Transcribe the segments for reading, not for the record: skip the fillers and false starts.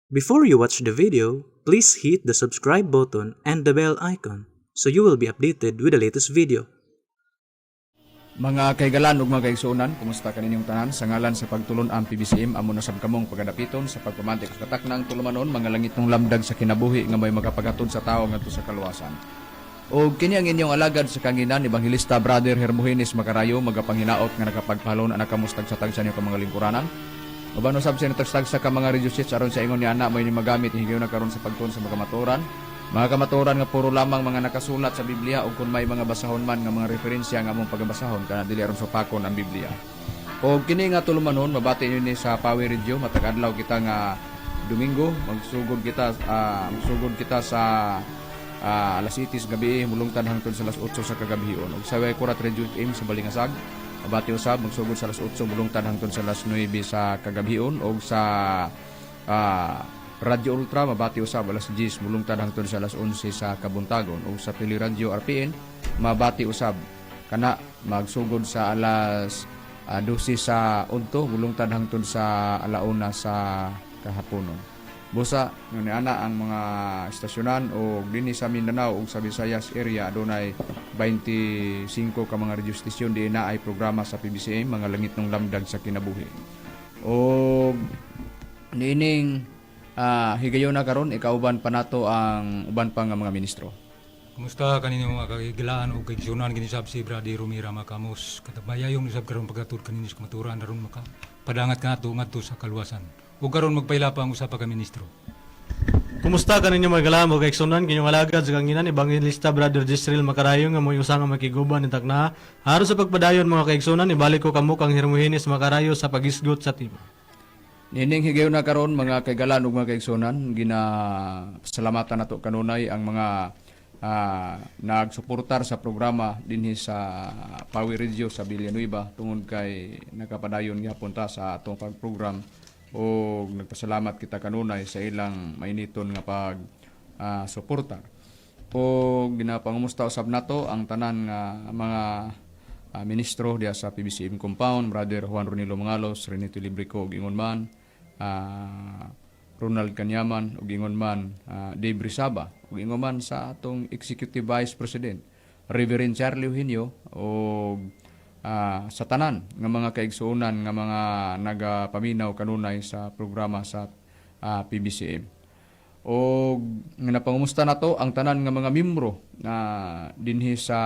Before you watch the video, please hit the subscribe button and the bell icon so you will be updated with the latest video. Mga kaigalan ug mga kaigsuonan, kumusta kaninyong tanan? Sa ngalan sa pagtulon ang PBCM amo na sab kamong pagadapiton sa pagpamantik sa kataknang tulumanon mga langit ng lamdag sa kinabuhi nga may magapagatod sa tao ngadto sa kaluwasan. O kini ang inyong alagad sa kanginan Evangelista Brother Hermogenes Macarayo magapanginaot nga nakapagpahalon anak kamustag sa tagsa niyo ka mga lingkuranan. Ubano sab siya natagstag sa ka mga reducits aron sa ingon ni ana may magamit higayon na karon sa pagtuon sa mga maturan. Mga kamaturan nga puro lamang mga nakasulat sa Biblia o kung may mga basahon man nga mga referensya nga among pagbasahon kana dili aron supakon ang Biblia. O kini nga tulumanon mabati ni sa Power Radio matag adlaw kita nga Domingo magsugod kita sa alas 7 gabi mulungtad hangtod sa alas 8 sa kagabion ug sa Kurat Radio FM sa Balingasag mabati usab magsugod sa alas 8 mulungtad hangtod sa alas 9 sa kagabion ug sa Radyo Ultra mabati usab alas 10 mulungtad hangtod sa alas 11 sa Kabuntagon ug sa Pili Radio RPN mabati usab kana magsugod sa alas 12 sa udto mulungtad hangtod sa alauna sa kahaponon. Busa ni ana ang mga istasyonan o dinhi sa Mindanao ug sa Visayas area adunay 25 ka mga radio station di na ay programa sa PBCM mga langit ng lamdag sa kinabuhi. O nining higayon na karon ikauban pa nato ang uban pa nga mga ministro. Kumusta kanino mga kagilaan o kaigsunan ginisab si Brady Romira Macamos katabayayong nisab karon pagatuod kanino sa kamaturan aron maka padangat kanato ngadto sa kaluwasan. Ug karon magpaila pa ang usa pa ka ministro. Kumusta kaninyo mga kalam o kaigsunan kinyong alagad sa kanginan Evangelista Brother Jezreel Macarayo nga mo'y usa nga makiguban ni takna aron sa pagpadayon mga kaigsunan ibalik ko kamo kang Hermogenes Macarayo sa pagisgot sa team. Nining higayon na karon mga kaigalan ug mga kaigsunan salamatan nato kanunay ang mga nagsuportar sa programa dinhi sa Power Radio sa Villanueva tungod kay nakapadayon gyapon ta sa atong pagprogram o nagpasalamat kita kanunay sa ilang mainiton nga pag suportar. O ginapangumusta usab nato ang tanan nga mga ministro diya sa PBCM compound, Brother Juan Ronilo Mangalos, Renito Librico ug ingon man Ronald Canyaman ug ingon man Dave Rizaba ug ingon man sa atong Executive Vice President Reverend Charlie Eugenio ug sa tanan nga mga kaigsuonan nga mga nagapaminaw kanunay sa programa sa PBCM. O nga napangumusta nato ang tanan nga mga miyembro dinhi sa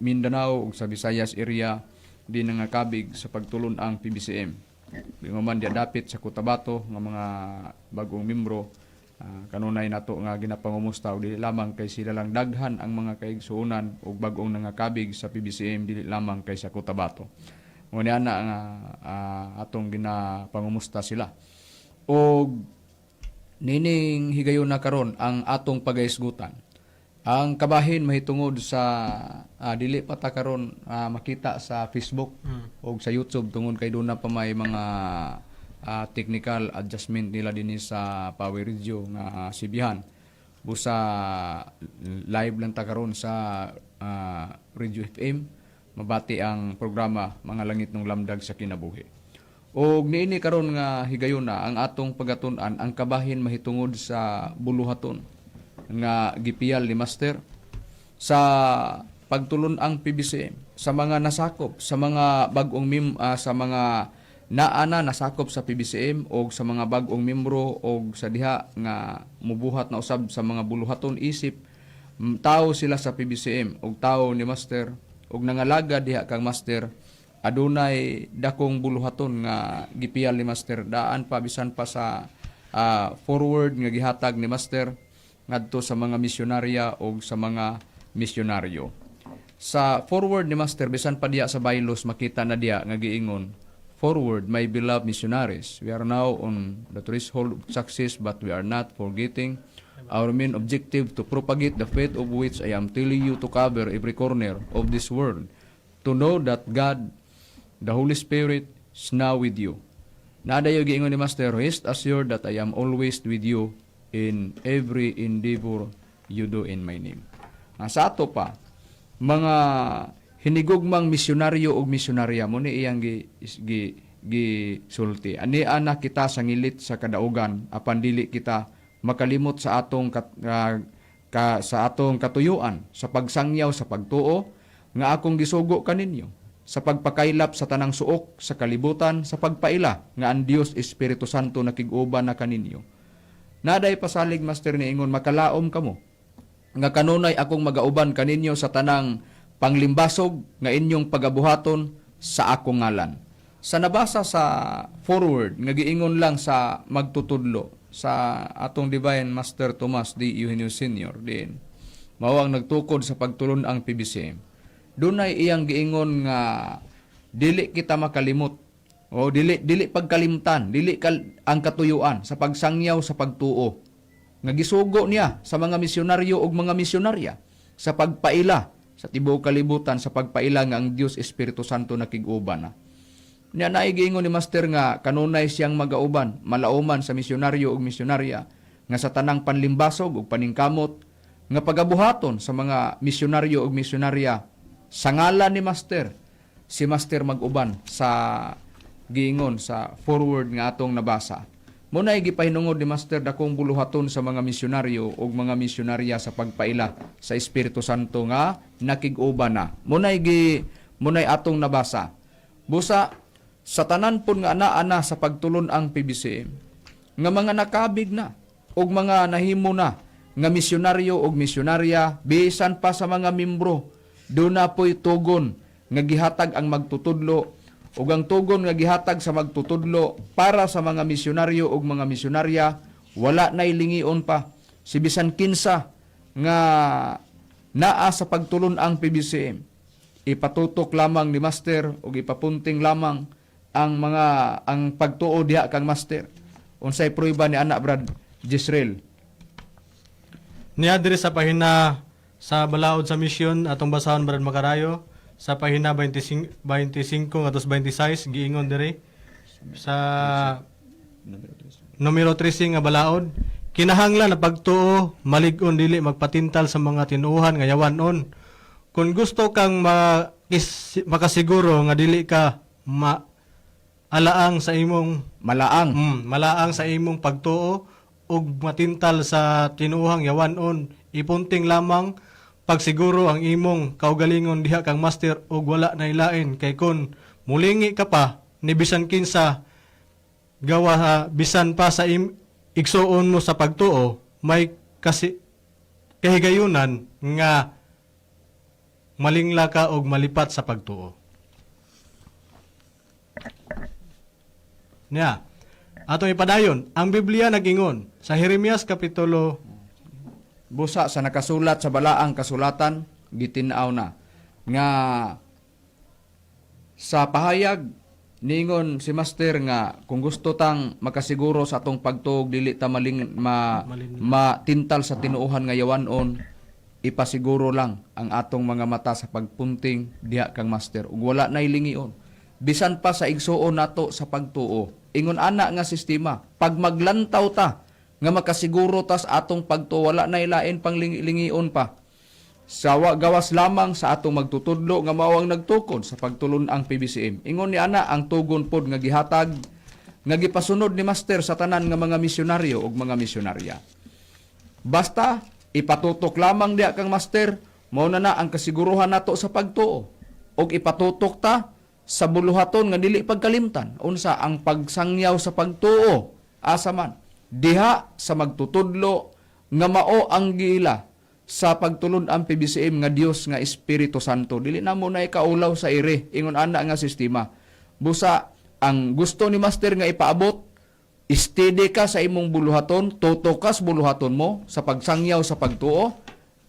Mindanao ug sa Visayas area din nga kabig sa pagtulon ang PBCM. Ingon man diya dapit sa Cotabato nga mga bagong miyembro kanunay nato nga ginapangumusta og dili lamang kay sila lang daghan ang mga kaigsuonan ug bag-ong nangakabig sa PBCM dili lamang kay sa Cotabato. Ngunit ana nga atong ginapangumusta sila. Og nining higayon na karon ang atong pagaisgutan. Ang kabahin mahitungod sa dili pa ta karon makita sa Facebook o sa YouTube tungod kay doon na pa may mga technical adjustment nila dinhi sa Power Radio nga sibihan. Busa live lang ta karon sa Radio FM mabati ang programa mga langit ng lamdag sa kinabuhi. Og niini karon nga higayon na ang atong pagatun-an ang kabahin mahitungod sa buluhaton nga gipiyal ni Master sa pagtulon ang PBCM sa mga nasakop sa mga bag-ong sa mga naana nasakop sa PBCM o sa mga bag-ong membro o sa diha nga mubuhat na usab sa mga buluhaton isip tao sila sa PBCM o tao ni Master og nangalaga diha kang Master adunay dakong buluhaton nga gipiyal ni Master daan pa bisan pa sa forward nga gihatag ni Master ngadto sa mga misyonarya o sa mga misyonaryo. Sa forward ni Master bisan pa diya sa bylaws makita na diya nga giingon, "Forward, my beloved missionaries, we are now on the threshold of success but we are not forgetting our main objective to propagate the faith of which I am telling you to cover every corner of this world, to know that God, the Holy Spirit, is now with you." Nadayo giingon ni Master, "Rest assured that I am always with you in every endeavor you do in my name." Sa ato pa, mga hinigugmang misyonaryo o misyonarya mo ni iyang gisulti. Ani ana kita sa ngilit sa kadaugan apan dili kita makalimot sa atong sa atong katuyuan sa pagsangyaw sa pagtuo nga akong gisugo kaninyo sa pagpakaylap sa tanang suok sa kalibutan sa pagpaila nga ang Dios Espiritu Santo nakig-uban na kaninyo. Naday pasalig Master ni ingon makalaom kamo nga kanunay akong magauban kaninyo sa tanang panglimbasog nga inyong pagabuhaton sa akong ngalan. Sa nabasa sa forward nga giingon lang sa magtutudlo sa atong Divine Master Tomas D. Eugenio Sr. din mao ang nagtukod sa pagtulon ang PBCM. Dunay iyang giingon nga dili kita makalimot o dili pagkalimtan, ang katuyuan sa pagsangyaw sa pagtuo. Nga gisugo niya sa mga misyonaryo ug mga misyonarya sa pagpaila sa tibuok kalibutan sa pagpaila nga ang Dios Espiritu Santo nakig-uban na. Niya naigiingon ni Master nga kanunay siyang magauban, malauman sa misyonaryo ug misyonarya nga sa tanang panlimbasog ug paningkamot nga pagabuhaton sa mga misyonaryo ug misyonarya sa ngalan ni Master. Si Master mag-uban sa giingon sa forward nga atong nabasa. Munay gipahinungod ni Master dakong buluhaton sa mga misyonaryo ug mga misyonarya sa pagpaila sa Espiritu Santo nga nakig-uban na. Munay atong nabasa. Busa sa tanan pun nga ana sa pagtulon ang PBCM nga mga nakabig na ug mga nahimo na nga misyonaryo ug misyonarya bisan pa sa mga membro do na po'y tugon nga gihatag ang magtutudlo ug ang tugon nga gihatag sa magtutudlo para sa mga misyonaryo ug mga misyonarya wala nay lingion pa si bisan kinsa nga naa sa pagtulon ang PBCM ipatutok lamang ni Master ug ipapunting lamang ang pagtuo diha kang Master. Unsay prueba ni anak Brad Jisrael? Niya diri sa pahina sa balaod sa misyon atong basahon Brad Makarayo sa pahina 25 ngatos 26 giingon diri sa numero 13 nga balaod kinahanglan na pagtuo malig-on dili magpatintal sa mga tinuuhan nga yawanon. Kung gusto kang makasiguro nga dili ka malaang sa imong pagtuo ug matintal sa tinuuhang yawanon, ipunting lamang pagsiguro ang imong kaugalingon diha kang Master ug wala na ilain kay kun mulingi ka pa ni bisan kinsa gawa bisan pa sa igsuon mo sa pagtuo may kahigayunan nga malingla ka og malipat sa pagtuo. Niya, atong ipadayon, ang Biblia nagingon sa Jeremias kapitulo Busa sa nakasulat sa balaang kasulatan gitin-aw na nga sa pahayag ningon si Master nga kung gusto tang makasiguro sa atong pagtuog dili ta matintal sa tinuuhan nga yawanon ipasiguro lang ang atong mga mata sa pagpunting diha kang Master ug wala nay lingion bisan pa sa igsuon nato sa pagtuo ingon ana nga sistema pag maglantaw ta nga makasiguro tas atong pagtuo wala nay lain pang lingion pa sawa gawas lamang sa atong magtutudlo nga mao ang nagtukod sa pagtulon ang PBCM ingon ni ana ang tugon pod nga gihatag nga gipasunod ni Master sa tanan nga mga misyonaryo ug mga misyonarya basta ipatutok lamang diha kang Master mao na ang kasiguruhan nato sa pagtuo ug ipatutok ta sa buluhaton nga dili pagkalimtan unsa ang pagsangyaw sa pagtuo asa man diha sa magtutudlo nga mao ang giila sa pagtulon ang PBCM nga Dios nga Espiritu Santo dili na mo na ikaulaw sa ire ingon ana nga sistema busa ang gusto ni Master nga ipaabot steady ka sa imong buluhaton tutokas buluhaton mo sa pagsangyaw sa pagtuo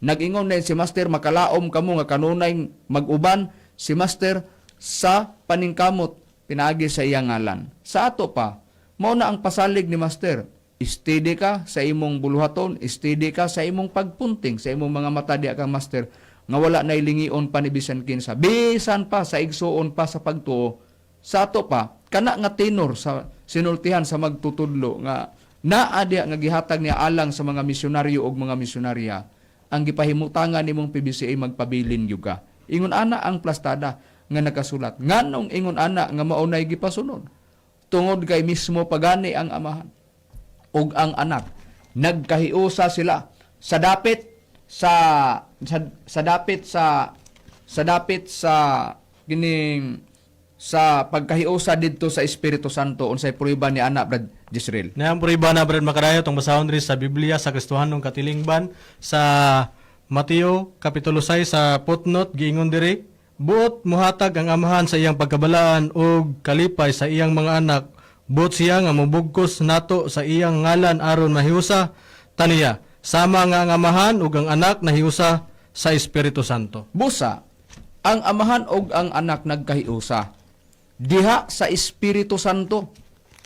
nag-ingon na si Master makalaom kamo nga kanunay mag-uban si Master sa paningkamot pinaagi sa iyang ngalan. Sa ato pa, mao na ang pasalig ni Master. Steady ka sa imong buluhaton, steady ka sa imong pagpunting, sa imong mga mata diha kang Master, nga wala na ilingion pa ni bisan kinsa. Bisan pa sa igsuon pa sa pagtuo. Sa ato pa, kana nga tenor sa sinultihan sa magtutudlo nga naa diha nga gihatag niya alang sa mga misyonaryo ug mga misyonarya ang gipahimutangan nimong PBCA magpabilin gyud ka. Ingon ana ang plastada nga nakasulat. Nganong ingon ana nga maunay gipasunod. tungod kay mismo pagani ang amahan ug ang anak nagkahiusa sila sa dapit kining sa pagkahiusa didto sa Espiritu Santo unsay prueba ni ana Brad Jisrael. Na ang puriba na Brad Makarayo tong basahon diri sa Biblia sa Kristohanong Katilingban sa Mateo kapitulo 6 sa footnote giingon diri, buot muhatag ang amahan sa iyang pagkabalaan ug kalipay sa iyang mga anak, buot siya nga mobugkos nato sa iyang ngalan aron mahiusa taniya. Sama nga ang amahan ug ang anak nahiusa sa Espiritu Santo. Busa ang amahan ug ang anak nagkahiusa diha sa Espiritu Santo.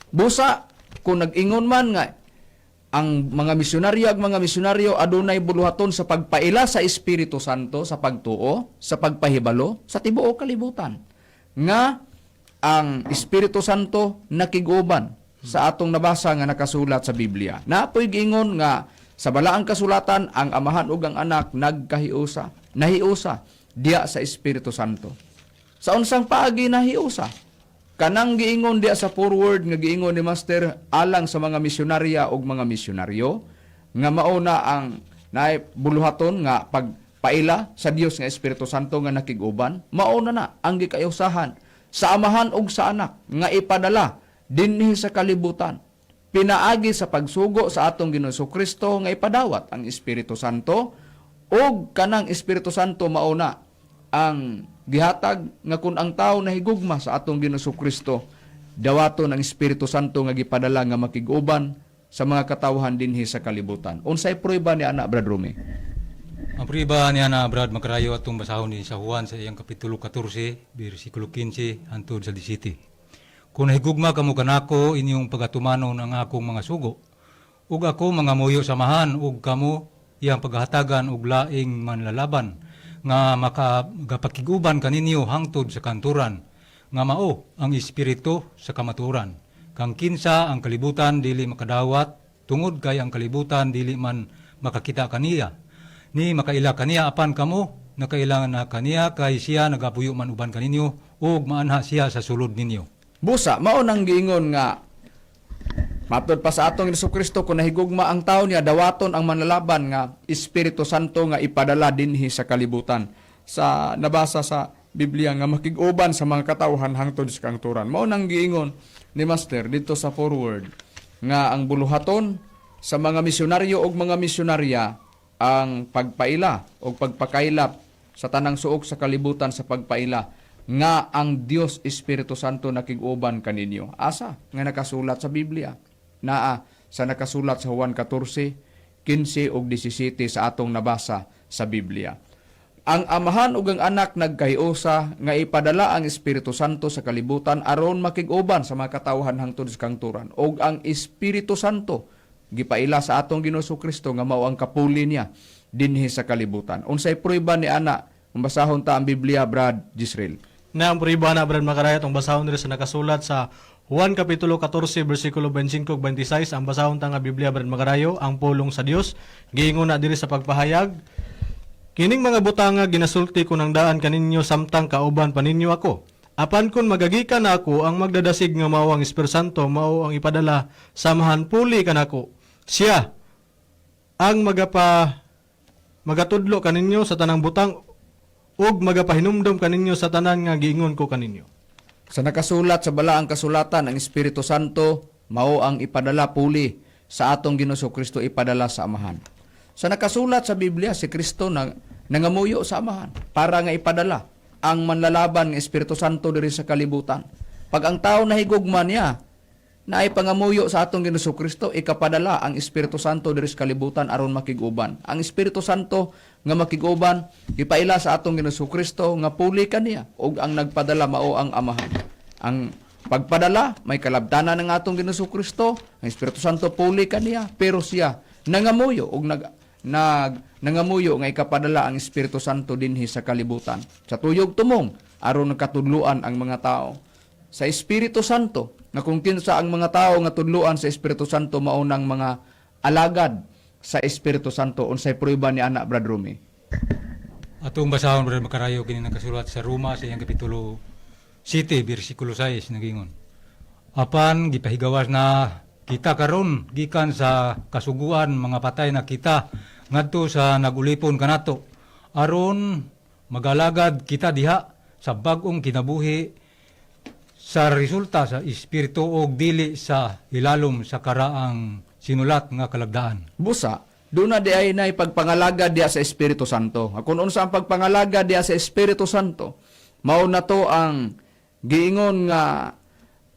Busa kung nag-ingon man nga ang mga misyonaryo ag mga misyonaryo adunay buluhaton sa pagpaila sa Espiritu Santo, sa pagtuo, sa pagpahibalo sa tibuok kalibutan. Nga ang Espiritu Santo nakiguban sa atong nabasa nga nakasulat sa Biblia. Napoy giingon nga sa balaang kasulatan ang amahan ug ang anak nahiusa diha sa Espiritu Santo. Sa unsang paagi nahiusa? Kanang giingon diha sa forward nga giingon ni Master alang sa mga misyonarya ug mga misyonaryo nga mauna ang buluhaton nga pagpaila sa Dios nga Espiritu Santo nga nakiguban, mauna na ang gikayusahan sa amahan ug sa anak nga ipadala dinhi sa kalibutan. Pinaagi sa pagsugo sa atong Ginoong Kristo nga ipadawat ang Espiritu Santo ug kanang Espiritu Santo mauna ang gihatag nga kun ang tao nahigugma sa atong Ginoong Kristo dawaton ang Espiritu Santo nga gipadala nga makiguban sa mga katawhan dinhi sa kalibutan. Unsay prueba ni ana Brad Rome? Ang prueba ni ana Brad Makarayo atong basahon ni sa Juan sa iyang kapitulo 14 bersikulo 15 hangtod sa 17. Kung nahigugma kamo kanako inyong pagatumanon ang akong mga sugo, ug ako mga muyo samahan, ug kamo iyang paghatagan ug laing manlalaban, nga makapakiguban kaninyo hangtod sa kanturan, nga mao ang espiritu sa kamaturan. Kang kinsa ang kalibutan dili makadawat, tungod kay ang kalibutan dili man makakita kaniya. Ni makaila kaniya apan kamo, nakailangan na kaniya kay siya nagapuyo man uban kaninyo, ug maanha siya sa sulod ninyo. Busa, mao nang giingon nga matod pa sa atong Jesucristo kung nahigugma ang tao niya dawaton ang manlalaban nga Espiritu Santo nga ipadala dinhi sa kalibutan. Sa nabasa sa Biblia nga makiguban sa mga katawhan hangtod sa kanturan. Mao nang giingon ni Master dito sa forward nga ang buluhaton sa mga misyonaryo ug mga misyonarya ang pagpaila o pagpakailap sa tanang suok sa kalibutan sa pagpaila nga ang Dios Espiritu Santo nakiguban kaninyo. Asa nga nakasulat sa Biblia? Naa sa nakasulat sa Juan 14, 15 ug 17 sa atong nabasa sa Biblia. Ang amahan ug ang anak nagkahiusa nga ipadala ang Espiritu Santo sa kalibutan aron makiguban sa mga katawhan hangtod sa kanturan. Ug ang Espiritu Santo gipaila sa atong Ginoong Kristo nga mao ang kapuli niya dinhi sa kalibutan. Unsay prueba ni ana? Basahon ta ang Biblia Brad Jisrael. Na ang puriba na Brad Makarayo tong basahon diri sa nakasulat sa Juan kapitulo 14 bersikulo 25 ug 26 ang basahon ta nga Biblia Brad Makarayo ang pulong sa Dios giingon na diri sa pagpahayag, kining mga butanga ginasulti ko ng daan kaninyo samtang kauban paninyo ako. Apan kun magagikan ako ang magdadasig nga mao ang Espiritu Santo mao ang ipadala samahan puli kanako. Siya ang magatudlo kaninyo sa tanang butang ug magapahinumdom kaninyo sa tanan nga giingon ko kaninyo. Sa nakasulat sa balaang kasulatan ang Espiritu Santo mao ang ipadala puli sa atong Ginoong Kristo ipadala sa amahan. Sa nakasulat sa Biblia si Kristo nangamuyo sa amahan para nga ipadala ang manlalaban ng Espiritu Santo diri sa kalibutan. Pag ang tao nahigugma niya na ay pangamuyo sa atong Ginoong Kristo, ikapadala ang Espiritu Santo diri sa kalibutan aron makiguban. Ang Espiritu Santo nga makiguban ipaila sa atong Ginoong Kristo nga puli kaniya ug ang nagpadala mao ang amahan. Ang pagpadala may kalabtanan ng atong Ginoong Kristo, ang Espiritu Santo puli kaniya, pero siya nangamuyo ug nangamuyo nga ikapadala ang Espiritu Santo dinhi sa kalibutan. Sa tuyog tumong aron nakatudluan ang mga tao sa Espiritu Santo, nga kung kinsa ang mga tao nga tudluan sa Espiritu Santo maunang mga alagad sa Espiritu Santo. Unsay prueba ni ana Brad Rome? Atong basahon Brad Makarayo kini nakasulat sa Roma sa iyang kapitulo 7 bersikulo 6 nagingon. Apan gipahigawas na kita karon gikan sa kasuguan mga patay na kita ngadto sa nagulipon kanato aron magalagad kita diha sa bag-ong kinabuhi sa resulta sa espiritu og dili sa ilalom sa karaang sinulat nga kalagdaan. Busa, doon na di ay na pagpangalaga diya sa Espiritu Santo. Kung unsa ang pagpangalaga diya sa Espiritu Santo, mao na to ang giingon nga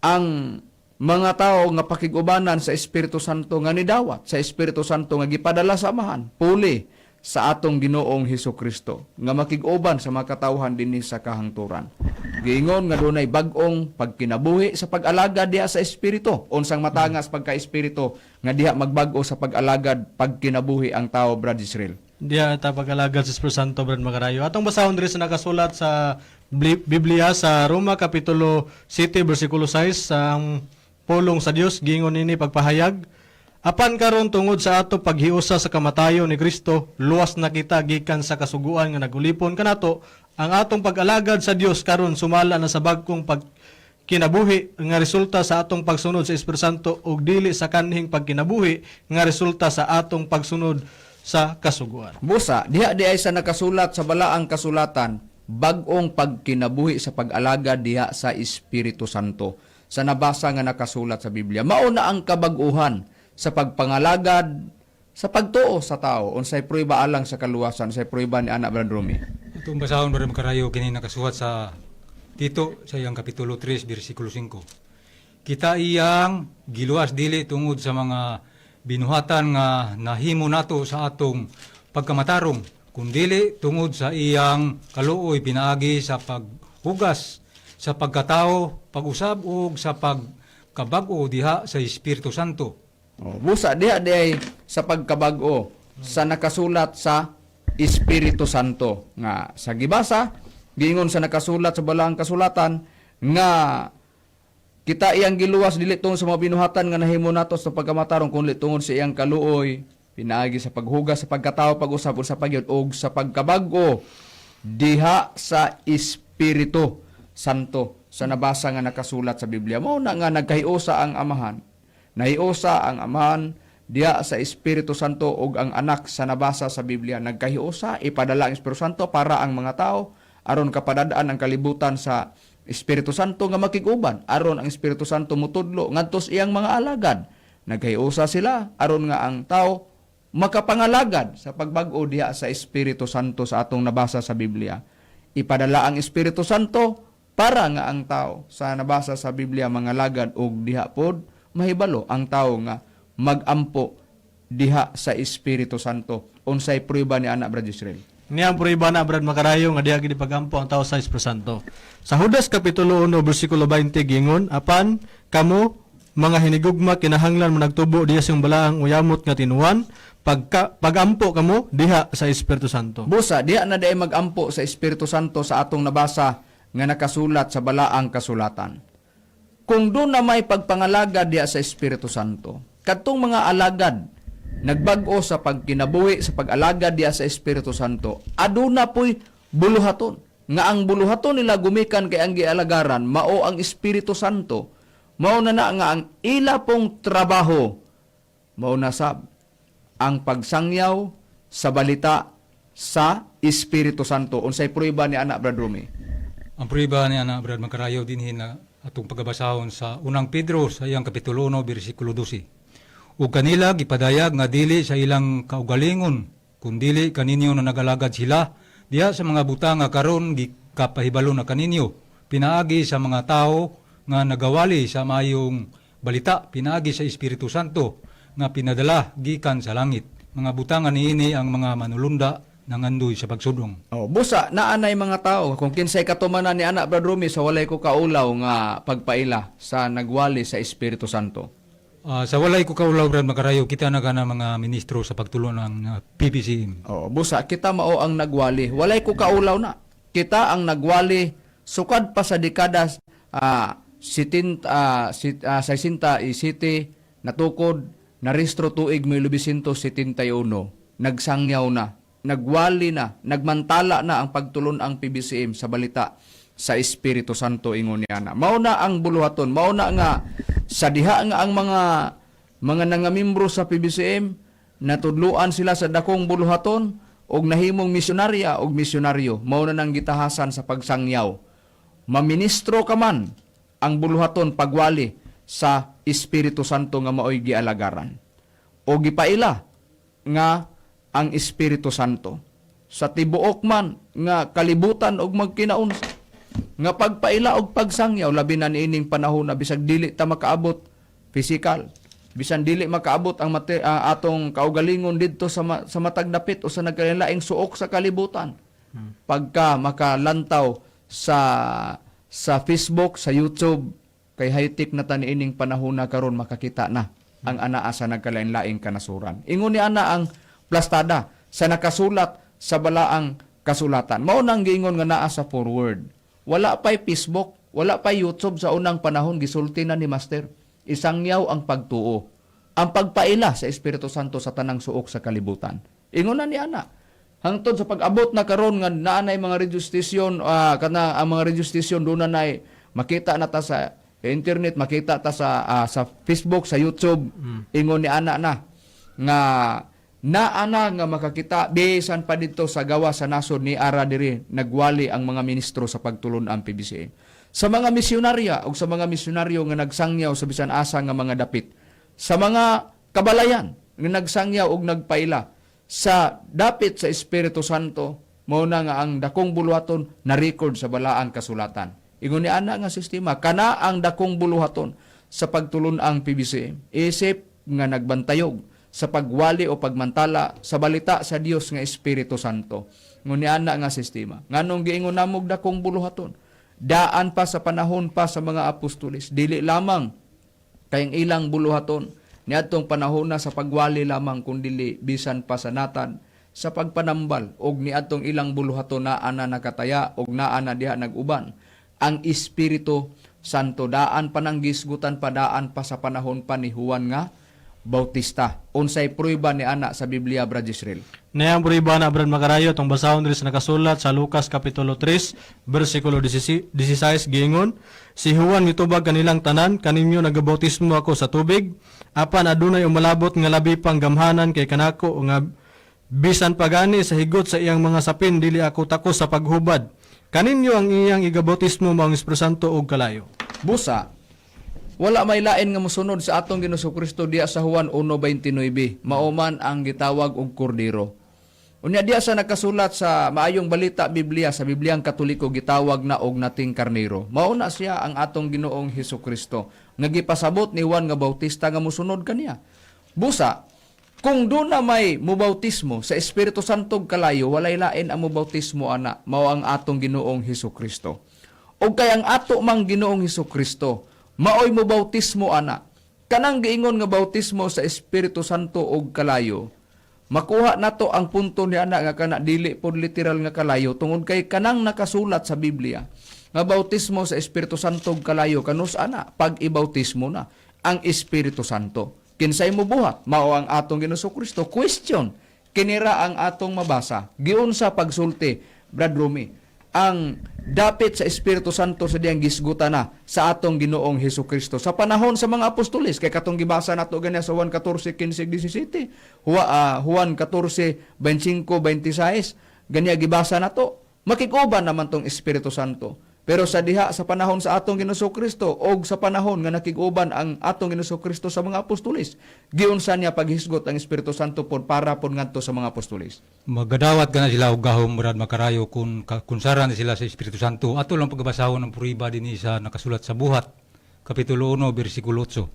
ang mga tao nga pakigubanan sa Espiritu Santo nga nidawat sa Espiritu Santo nga gipadala sa amahan, puli sa atong Ginoong Hesukristo nga makig-uban sa mga katawhan dinhi sa kahangturan. Giingon nga dunay bag-ong pagkinabuhi sa pag-alagad diha sa espiritu. Unsang matangas pagka-espiritu nga diha magbag-o sa pag-alagad pagkinabuhi ang tao, Brad Israel. Diya ta pag-alagad sa Espiritu Santo, Brad Makarayo. Atong basahon diri sa nakasulat sa Biblia sa Roma Kapitulo 7 versikulo 6 ang pulong sa Dios giingon ini pagpahayag. Apan karon tungod sa ato paghiusa sa kamatayon ni Kristo, luwas na kita gikan sa kasuguan nga nagulipon kanato. Ang atong pag-alagad sa Dios karon sumala na sa bagkong pagkinabuhi nga resulta sa atong pagsunod sa Espiritu Santo ug dili sa kanhing pagkinabuhi nga resulta sa atong pagsunod sa kasuguan. Busa, diha di ay sa nakasulat sa balaang kasulatan, bag-ong pagkinabuhi sa pag-alagad diha sa Espiritu Santo. Sa nabasa nga nakasulat sa Biblia, mao na ang kabaguhan sa pagpangalagad sa pagtuo sa tao. Unsay prueba alang sa kaluwasan, unsay prueba ni Anak Brad Rumi. Itong basahon Brad Makarayo kini nakasuhat sa Tito sa iyang kapitulo 3 bersikulo 5. Kita iyang giluwas dili tungod sa mga binuhatan nga nahimo nato sa atong pagkamatarong, kundili tungod sa iyang kaluoy pinaagi sa paghugas sa pagkatao, pag-usab ug sa pagkabag-o diha sa Espiritu Santo. Busa, diha di ay sa pagkabag-o sa nakasulat sa Espiritu Santo. Nga sa gibasa, giingon sa nakasulat sa balaang kasulatan, nga kita iyang giluwas dili tungod sa mga binuhatan nga nahimo nato sa pagkamatarong, kundi tungod sa iyang kaluoy, pinaagi sa paghugas sa pagkatao, pag-usab sa pagyud og sa pagkabag-o diha sa Espiritu Santo. Sa nabasa nga nakasulat sa Biblia, mao na nga nagkahiusa ang amahan. Nahiusa ang amahan diya sa Espiritu Santo ug ang anak sa nabasa sa Biblia. Nagkahiusa, ipadala ang Espiritu Santo para ang mga tao aron kapadadaan ang kalibutan sa Espiritu Santo nga makiguban. Aron ang Espiritu Santo mutudlo ngadto iyang mga alagad. Nagkahiusa sila aron nga ang tao makapangalagad sa pagbag-o diya sa Espiritu Santo sa atong nabasa sa Biblia. Ipadala ang Espiritu Santo para nga ang tao sa nabasa sa Biblia mga lagad og diha pod mahibalo ang tao nga magampo diha sa Espiritu Santo. Unsay prueba ni Anak Brad Israel? Niyang prueba na Brad Makarayo nga diha gid pagampo ang tao sa Espiritu Santo. Sa Judas Kapitulo 1 bersikulo 20 gingon, apan kamo mga hinigugma kinahanglan mo nagtubo diha sa balaang uyamot nga tinuan, pagampo kamo diha sa Espiritu Santo. Busa, diha na di magampo sa Espiritu Santo sa atong nabasa nga nakasulat sa balaang kasulatan. Kung doon na may pagpangalaga diya sa Espiritu Santo, katong mga alagad, nagbag-o sa pagkinabuhi, sa pag-alagad diya sa Espiritu Santo, aduna po'y buluhaton. Nga ang buluhaton nila gumikan kay ang gialagaran, mao ang Espiritu Santo. Mao na nga ang ila pong trabaho, mao na sab, ang pagsangyaw sa balita sa Espiritu Santo. Unsay prueba ni Anak Brad Rumi? Ang prueba ni Anak Brad Makarayo dinhin na atong pagabasahon sa unang Pedro sa iyang kapitulo 1 bersikulo 12. Ug kanila gipadayag nga dili sa ilang kaugalingon, kundili kaninyo na nagalagad sila diha sa mga butang nga karon gikapahibalo na kaninyo, pinaagi sa mga tao nga nagawali sa mayong balita, pinaagi sa Espiritu Santo nga pinadala gikan sa langit. Mga butangan niini ang mga manulunda nangandoy sa pagsudong. Busa, naanay mga tao, kung kinsay katumanan ni Anak Brad Rumi sa walay ko kaulaw nga pagpaila sa nagwali sa Espiritu Santo. Sa walay ko kaulaw Brad Makarayo, kita na ka na mga ministro sa pagtulong ng PPCM. Busa, kita mao ang nagwali. Walay ko kaulaw na. Kita ang nagwali sukad pa sa dekada 60 natukod na rehistro tuig 1971. Nagsangyaw na. Nagwali na, nagmantala na ang pagtulon ang PBCM sa balita sa Espiritu Santo ingon ni ana. Mao na ang buluhaton, mao na nga sa diha nga ang mga nangamimbro sa PBCM natudluan sila sa dakong buluhaton og nahimong misyonarya og misyonaryo. Mao na nang gitahasan sa pagsangyaw. Maministro ka man ang buluhaton pagwali sa Espiritu Santo nga maoy gialagaran. O gipaila nga ang Espiritu Santo sa tibuok man nga kalibutan og magkinaunsa nga pagpaila og pagsangyaw labi na niining panahon na bisag dili ta makaabot physical, bisan dili makaabot ang atong kaugalingon didto sa matag dapit o sa nagkalaing suok sa kalibutan. Pagka makalantaw sa Facebook, sa YouTube, kay high-tech na ta niining panahon na karon makakita na ang anaa sa nagkalain-laing kanasuran. Ingon ni ana ang plastada sa nakasulat sa balaang kasulatan. Mao nang giingon nga naa sa forward. Wala pa'y Facebook, wala pa'y YouTube sa unang panahon, gisulti na ni Master. Isangyaw ang pagtuo. Ang pagpaila sa Espiritu Santo sa tanang suok sa kalibutan. Ingon na ni ana. Hangtod sa pag-abot na karon nga naanay mga radio station, ang mga radio station doon na makita na ta sa internet, makita ta sa Facebook, sa YouTube. Ingon ni ana na nga naana nga makakita bisan pa dito sa gawa sa nasod ni ara diri nagwali ang mga ministro sa pagtulon ang PBCM. Sa mga misyonarya o sa mga misyonaryo nga nagsangyaw sa bisan asa nga mga dapit. Sa mga kabalayan nga nagsangyaw og nagpaila sa dapit sa Espiritu Santo, mao na nga ang dakong buluhaton na record sa balaang kasulatan. Ingon ni ana nga sistema kana ang dakong buluhaton sa pagtulon ang PBCM. Isip nga nagbantayog sa pagwali o pagmantala sa balita sa Dios nga Espiritu Santo. Ngunit ana nga sistema. Nganong giingon namog dakong buluhaton. Daan pa sa panahon pa sa mga apostoles. Dili lamang kayong ilang buluhaton. Niadtong panahon na sa pagwali lamang kundili bisan pa sa natan sa pagpanambal og niadtong ilang buluhaton na ana nakataya og naa na diha naguban. Ang Espiritu Santo daan pa nang gisgutan pa daan pa sa panahon pa ni Juan nga Bautista. Unsay prueba ni ana sa Biblia, Brad Israel? Nayang prueba na Brad Makarayo tong basahon diri sa nakasulat sa Lucas kapitulo 3 bersikulo 16 giingon, si Juan mitubag kanilang tanan, kaninyo nagabautismo ako sa tubig, apan adunay umalabot nga labi pang gamhanan kay kanako nga bisan pagani sa higot sa iyang mga sapin dili ako takos sa paghubad. Kaninyo ang iyang igabautismo maong Espiritu Santo og kalayo. Busa, wala may lain nga mosunod sa atong Ginoong Kristo diya sa Juan 1:29. Mauman ang gitawag og kordero. Unya diya sa nakasulat sa maayong balita Biblia sa Bibliang Katoliko gitawag na og nating karnero. Mao na siya ang atong Ginoong Hesukristo nga gipasabot ni Juan nga Bautista nga mosunod kaniya. Busa, kung doon na may mubautismo sa Espiritu Santo kalayo, walay lain ang mubautismo ana, mao ang atong Ginoong Hesukristo. O kay ang ato mang Ginoong Hesukristo maoy mo bautismo ana. Kanang giingon nga bautismo sa Espiritu Santo og kalayo. Makuha nato ang punto ni ana nga kana dili pod literal nga kalayo tungod kay kanang nakasulat sa Biblia. Nga bautismo sa Espiritu Santo og kalayo kanus ana pag ibautismo na ang Espiritu Santo. Kinsay mo buhat mao ang atong Ginoong Kristo. Question kinira ang atong mabasa. Giunsa pagsulti Brad Rumi ang dapit sa Espiritu Santo sa diyang gisguta na sa atong Ginoong Hesukristo sa panahon sa mga apostoles kay katong gibasa nato ganyan sa Juan 14:15-17, Juan 14:25-26 ganyan gibasa nato, makikuban naman tong Espiritu Santo. Pero sa diha sa panahon sa atong Ginoong Kristo og sa panahon nga nakiguban ang atong Ginoong Kristo sa mga apostoles, giunsa niya paghisgot ang Espiritu Santo pod para pod ngadto sa mga apostoles. Magadawat ka na sila og gahom, Brad Makarayo, kung sara na sila sa Espiritu Santo. Ato lang pagbasahon ng puriba din sa nakasulat sa Buhat, Kapitulo 1, versikulo 8.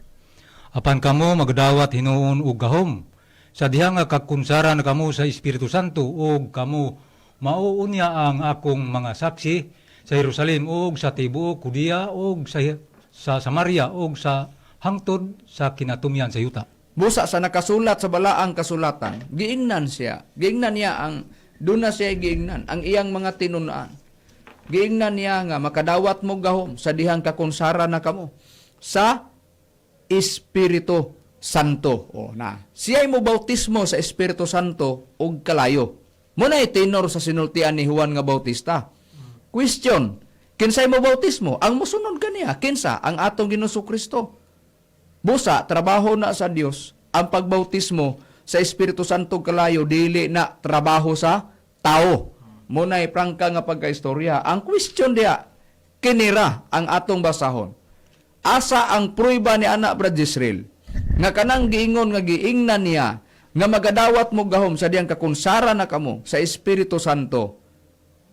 Apan kamo magadawat hinuon og gahom. Sa diha nga kakunsara na kamo sa Espiritu Santo og kamo mauunya ang akong mga saksi sa Jerusalem og sa tibuok Judea og sa Samaria og sa hangtod sa kinatumyan sa yuta. Busa sa nakasulat sa balaang kasulatan, giingnan niya ang duna siya giingnan ang iyang mga tinun-an. Giingnan niya nga makadawat mo gahom sa dihang kakunsara na kamo sa Espiritu Santo. O na, siya'y mo bautismo sa Espiritu Santo og kalayo. Muna tenor sa sinultian ni Juan nga Bautista. Question, Kinsay mo bautismo? Ang musunod kaniya, kinsa? Ang atong Ginoong Kristo. Busa, trabaho na sa Dios ang pagbautismo sa Espiritu Santo kalayo, dili na trabaho sa tao. Muna'y prangka nga pagkaistorya. Ang question diya, kinira ang atong basahon. Asa ang pruiba ni anak Brad Israel nga kanang giingon nga giingnan niya nga magadawat mo gahom sa diyang kakunsara na kamo sa Espiritu Santo,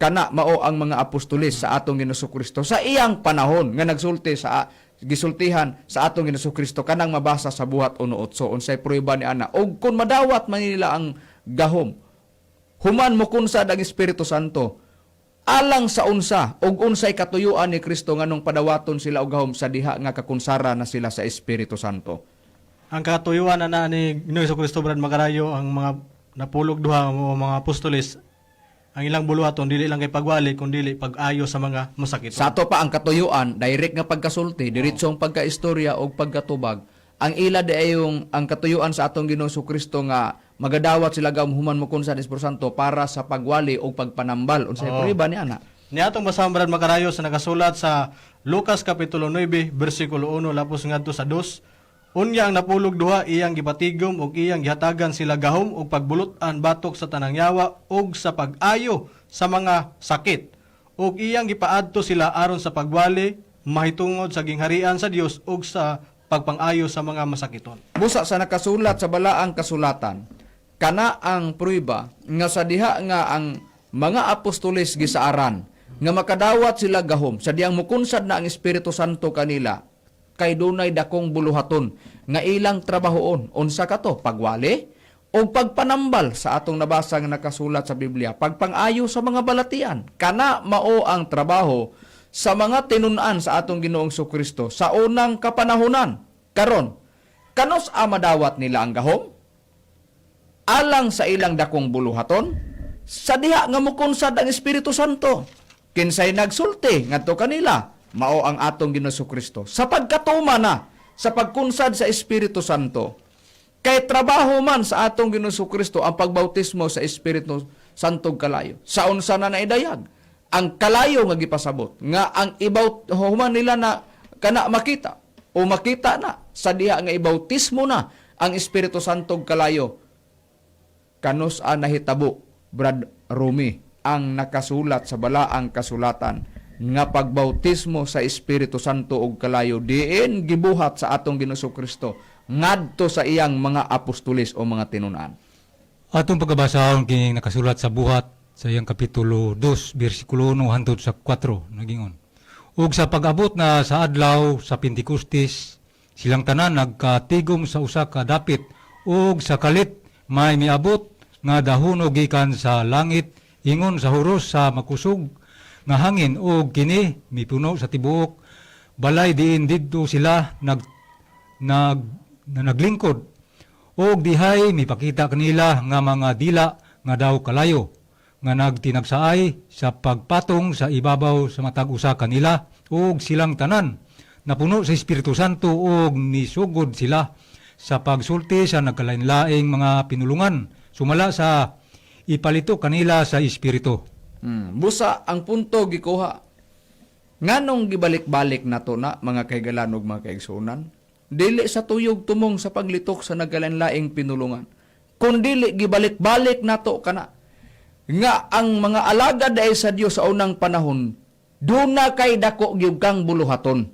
kana mao ang mga apostolis sa atong Ginoong Kristo sa iyang panahon nga nagsulti sa gisultihan sa atong Ginoong Kristo, kanang mabasa sa buhat 1:8 unsay pruiba ni ana. Og kun madawat man nila ang gahom, human mo kunsad ang Espiritu Santo alang sa unsa og unsay katuyuan ni Kristo nganong padawaton sila og gahom sa diha nga kakunsara na sila sa Espiritu Santo. Ang katuyuan na ni Ginoong Kristo Brad Macarayo, ang mga napulog duha o mga apostolis, ang ilang buluhaton dili lang kay pagwali kundi pag-ayo sa mga masakit. Sa ato pa ang katuyuan, direct nga pagkasulti, diretsong pagkaistorya o pagkatubag. Ang ila ayong ang katuyuan sa atong Ginoong Kristo nga magadawat sila gahom human mo kun sa Espiritu Santo para sa pagwali o pagpanambal. Unsay pruiba ni ana? Ni atong basahon Brad Macarayo sa nakasulat sa Lucas kapitulo 9 bersikulo 1 lapos ngadto sa 2. Unya ang napulog duha, iyang gipatigom ug iyang gihatagan sila gahom ug pagbulot-an batok sa tanang yawa ug sa pag-ayo sa mga sakit. Ug iyang gipaadto sila aron sa pagwali, mahitungod sa gingharian sa Dios ug sa pagpang-ayo sa mga masakiton. Busa sa nakasulat sa balaang kasulatan, kana ang pruiba nga sa diha nga ang mga apostoles gisaaran nga makadawat sila gahom sa diyang mukunsad na ang Espiritu Santo kanila, kay dunay dakong buluhaton nga ilang trabahoon. Unsa kato? Pagwali o pagpanambal sa atong nabasa nga nakasulat sa Biblia, pagpang-ayo sa mga balatian. Kana mao ang trabaho sa mga tinun-an sa atong Ginoong Kristo sa unang kapanahunan. Karon, kanos amadawat nila ang gahom? Alang sa ilang dakong buluhaton, sa diha nga mukunsad ang Espiritu Santo. Kinsay nagsulti ngadto kanila, mao ang atong Ginoong Kristo. Sa pagkatuma na, sa pagkunsad sa Espiritu Santo, kay trabaho man sa atong Ginoong Kristo ang pagbautismo sa Espiritu Santo kalayo. Sa unsa na naidayag? Ang kalayo nga gipasabot, nga ang human nila na kana makita, o makita na, sa diha nga ibautismo na ang Espiritu Santo kalayo. Kanos nahitabo, Brad Rumi, ang nakasulat sa balaang kasulatan, nga pagbautismo sa Espiritu Santo og kalayo diin gibuhat sa atong Ginoong Kristo ngadto sa iyang mga apostolis o mga tinunan. Atong pagkabasahon kining nakasulat sa buhat sa iyang kapitulo 2 bersikulo 1 hangtod sa 4 nagingon. Ug sa pag-abot na sa adlaw sa Pentecostes, silang tanan nagkatigom sa usa ka dapit ug sa kalit may miabot nga dahon og gikan sa langit ingon sa huros sa makusog nga hangin o kini mipuno sa tibuok balay diin didto sila naglingkod o dihay mipakita kanila nga mga dila nga daw kalayo nga nagtinagsaay sa pagpatong sa ibabaw sa matag usa kanila o silang tanan napuno sa Espiritu Santo o nisugod sila sa pagsulti sa nagkalain-laing mga pinulungan sumala sa ipalito kanila sa Espiritu. Busa ang punto gikuha. Nganong gibalik-balik nato na mga kaigalan ug mga kaigsunan? Dili sa tuyog tumong sa paglitok sa nagalanlaing pinulungan. Kun dili gibalik-balik nato kana nga ang mga alagad ay sa Dios sa unang panahon, duna kay dako gyud kang buluhaton.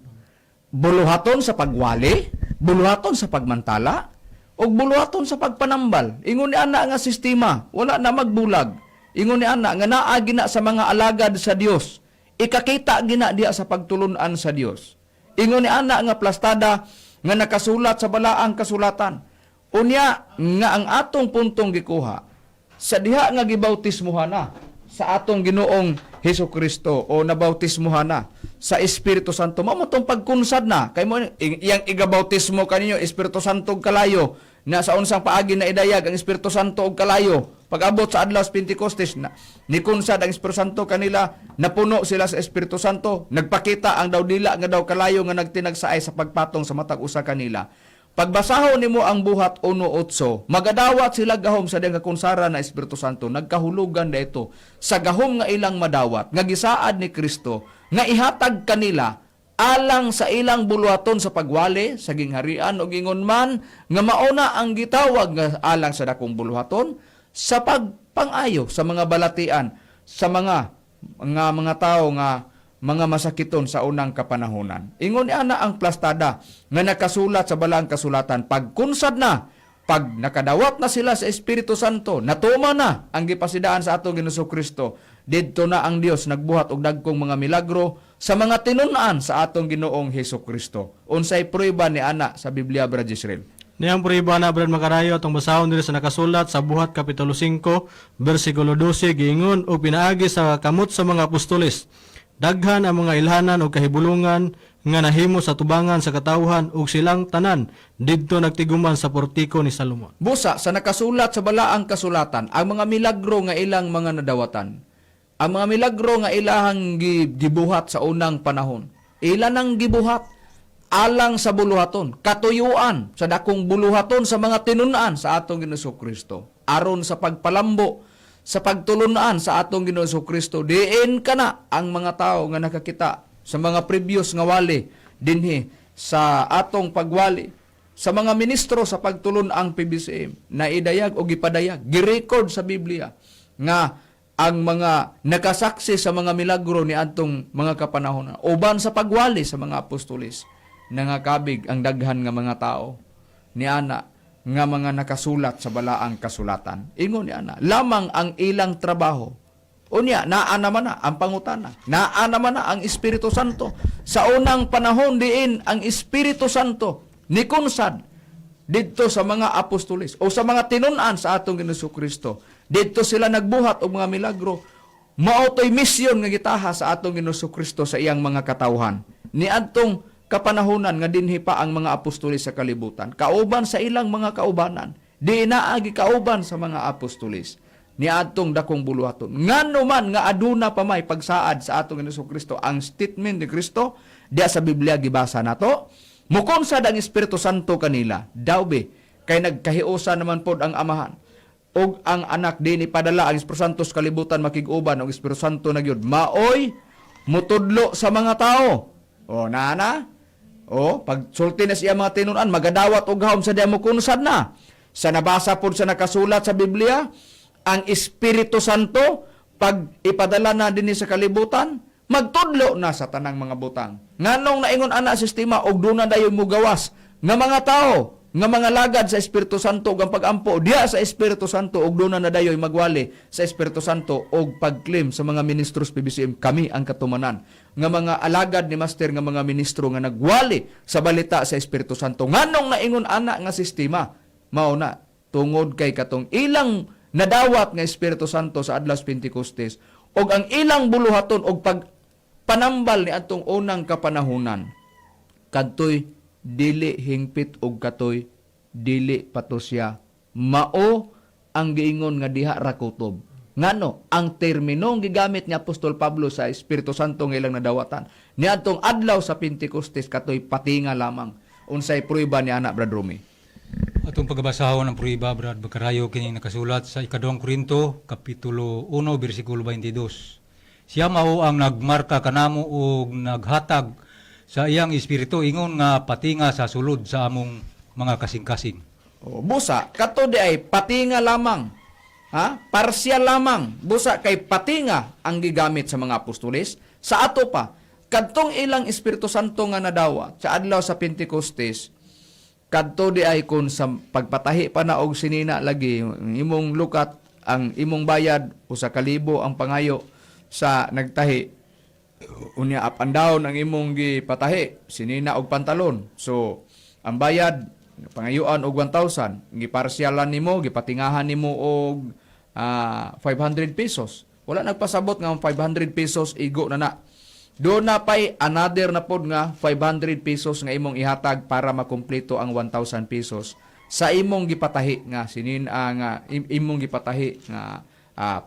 Buluhaton sa pagwali, buluhaton sa pagmantala, ug buluhaton sa pagpanambal. Ingon ni ana nga sistema, wala na magbulag. Ingon ni ana nga naa gina sa mga alagad sa Dios. Ikakita gina diya sa pagtulunan sa Dios. Ingon ni ana nga plastada nga nakasulat sa balaang kasulatan. Unya nga ang atong puntong gikuha sa diha nga gibautismuhan na sa atong Ginoong Hesukristo o nabautismuhan na sa Espiritu Santo. Mao mo tong pagkunsad na kay mo iyang igabautismo kaninyo Espiritu Santo kalayo na sa unsang paagi na idayag ang Espiritu Santo og kalayo. Pag-abot sa adlaw sa Pentecostes na nikunsad ang Espiritu Santo kanila, napuno sila sa Espiritu Santo, nagpakita ang daw dila nga daw kalayo nga nagtinagsaay sa pagpatong sa matag usa kanila. Pagbasahon nimo ang buhat 1:8, magadawat sila gahom sa diyang kakunsara na Espiritu Santo, nagkahulugan dito sa gahom nga ilang madawat, nga gisaad ni Kristo, nga ihatag kanila alang sa ilang buluhaton sa pagwali, sa gingharian o gingon man, nga mauna ang gitawag nga alang sa dakong buluhaton, sa pagpangayo sa mga balatian, sa mga tao nga mga masakiton sa unang kapanahonan. Ingon ana ang plastada nga nakasulat sa balang kasulatan, pagkunsad na, pag nakadawat na sila sa Espiritu Santo, natuma na ang gipasidaan sa atong Ginoong Kristo, didto na ang Dios nagbuhat og dagkong mga milagro sa mga tinun-an sa atong Ginoong Hesus Kristo. Unsay prueba ni ana sa Biblia, Brad Israel? Niyang prueba na Brad Makarayo atong basahon diri sa nakasulat sa Buhat Kapitulo 5 bersikulo 12 giingon og pinaagi sa kamot sa mga apostoles. Daghan ang mga ilhanan o kahibulungan nga nahimo sa tubangan sa katawhan ug silang tanan didto nagtiguman sa portiko ni Salomon. Busa sa nakasulat sa balaang kasulatan ang mga milagro nga ilang mga nadawatan. Ang mga milagro nga ilahang gibuhat sa unang panahon. Ilan ang gibuhat alang sa buluhaton, katuyuan sa dakong buluhaton sa mga tinun-an sa atong Ginoong Kristo. Aron sa pagpalambo sa pagtulunan sa atong Ginoong Kristo, diin kana ang mga tao nga nakakita sa mga previous nga wali dinhi sa atong pagwali, sa mga ministro sa pagtulon ang PBCM na idayag o gipadayag, girecord sa Biblia nga ang mga nakasaksi sa mga milagro ni atong mga kapanahon uban sa pagwali sa mga apostoles, nangakabig ang daghan nga mga tao ni ana nga mga nakasulat sa balaang kasulatan. Ingon niya na, lamang ang ilang trabaho. Unya, naa naman na ang pangutana. Naa naman na ang Espiritu Santo. Sa unang panahon diin, ang Espiritu Santo nikunsad dito sa mga apostoles o sa mga tinun-an sa atong Ginoong Kristo. Dito sila nagbuhat og mga milagro. Maotoy misyon nga gitaha sa atong Ginoong Kristo sa iyang mga katawhan. Ni adtong kapanahunan nga dinhi pa ang mga apostoles sa kalibutan. Kauban sa ilang mga kaubanan. Di naagi kauban sa mga apostoles. Ni adtong dakong buluhaton. Ngano man nga aduna pa may pagsaad sa atong Ginoong Kristo ang statement ni Kristo, diya sa Biblia gibasa nato, mukunsad ang Espiritu Santo kanila. Dawbe, kay nagkahiusa naman pod ang amahan. Og ang anak din ipadala ang Espiritu Santo sa kalibutan makig-uban ang Espiritu Santo na gyud. Maoy mutudlo sa mga tao. O nana, pag sulti na siya mga tinun-an, magadawat og gahom sa diya mo kunsad na. Sa nabasa po sa nakasulat sa Biblia, ang Espiritu Santo, pag ipadala na din sa kalibutan, magtudlo na sa tanang mga butang. Nganong naingon ana sistema, og doon na dayon mo gawas, nga mga tao, nga mga lagad sa Espiritu Santo, ang pagampo, diya sa Espiritu Santo, og doon na dayon magwali sa Espiritu Santo, og pagclaim sa mga ministros PBCM, kami ang katumanan. Nga mga alagad ni Master, nga mga ministro, nga nagwali sa balita sa Espiritu Santo. Nganong naingon ana nga sistema, mauna, tungod kay katong ilang nadawat nga Espiritu Santo sa Adlaw Pentecostes, og ang ilang buluhaton, og pagpanambal ni atong unang kapanahunan, kadtoy dili hingpit og katoy dili patusya mao ang giingon nga diha ra kutob. Ngano ang terminong gigamit ni Apostol Pablo sa Espiritu Santo nga ilang nadawatan niadtong adlaw sa Pentecostes katoy patinga lamang. Unsay prueba ni ana Brad Romy? Atong pagbasahon ng prueba, Brad Bakarayo, kini nakasulat sa 2 Korinto Kapitulo 1 bersikulo 22. Siya mao ang nagmarka kanamo og naghatag sa iyang espiritu ingon nga patinga sa sulod sa among mga kasing-kasing. Busa kato di ay patinga lamang. Parsyal lamang. Busa kay patinga ang gigamit sa mga apostoles. Sa ato pa, kadtong ilang Espiritu Santo nga nadawa sa adlaw sa Pentecostes, kadto di ay kun sa pagpatahi pa na og sinina lagi imong lukat ang imong bayad usa ka libo ang pangayo sa nagtahi. Unya up and down ang imong gipatahi, sinina og pantalon. So, ang bayad pangayuan og 1,000, giparsyalan nimo, gipatingahan nimo og 500 pesos. Wala nagpasabot nga 500 pesos igo na. Doon na pay another na pod nga 500 pesos nga imong ihatag para makumpleto ang 1,000 pesos sa imong gipatahi nga nga imong gipatahi nga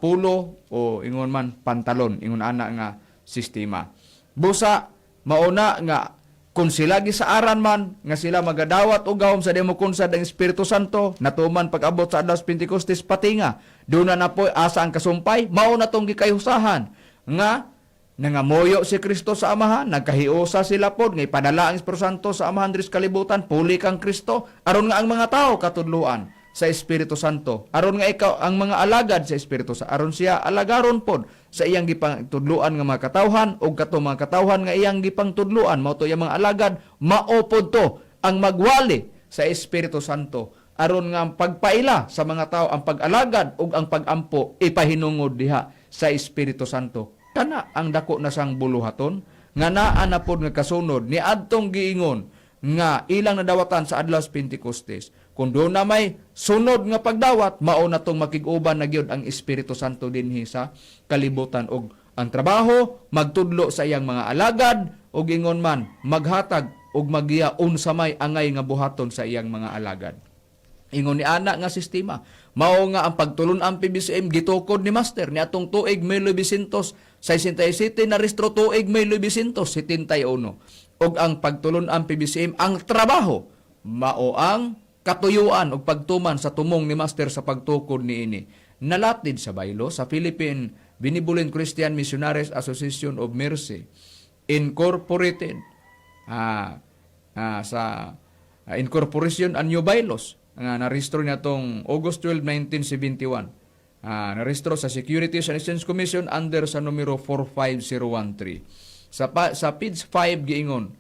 pulo o ingon man pantalon, ingon ana nga sistema. Busa mauna nga kung sila gisaaran man nga sila magadawat og gahom sa demokunsad ang Espiritu Santo natuman pag-abot sa adlaw sa Pentecostes pati nga doon na po asa ang kasumpay mao na tong gikayusahan nga nangamoyo si Kristo sa Amahan, nagkahiusa sila pod nga ipadala ang Espiritu Santo sa Amahan diri sa kalibutan, puli kang Kristo aron nga ang mga tao katudluan sa Espiritu Santo. Aron nga ikaw ang mga alagad sa Espiritu Santo, aron siya alagaron pod sa iyang gipang tudluan nga mga katawhan o kato mga katawhan nga iyang gipang tudluan mao to iyang mga alagad mao pod to ang magwali sa Espiritu Santo aron nga ang pagpaila sa mga tao ang pag-alagad ug ang pag-ampo ipahinungod diha sa Espiritu Santo. Kana ang dako na sang buluhaton nga naa na pod nga kasunod ni adtong giingon nga ilang nadawatan sa adlaw sa Pentecostes. Kung doon na may sunod nga pagdawat, mao na tong makig-uban na gyud ang Espiritu Santo dinhi sa kalibutan og ang trabaho magtudlo sa iyang mga alagad og ingon man maghatag og magiya unsa may angay nga buhaton sa iyang mga alagad. Ingon ni ana nga sistema mao nga ang pagtulon ang PBCM gitukod ni Master ni atong tuig 1967 na restro tuig 1971 og ang pagtulon ang PBCM ang trabaho mao ang katuyuan og pagtuman sa tumong ni Master sa pagtukod niini nalatid sa baylo sa Philippine Benevolent Christian Missionaries Association of Mercy Incorporated sa Incorporation Anyo Baylos nga narehistro niya tong August 12, 1971. Narehistro sa Securities and Exchange Commission under sa numero 45013. Sa page 5 giingon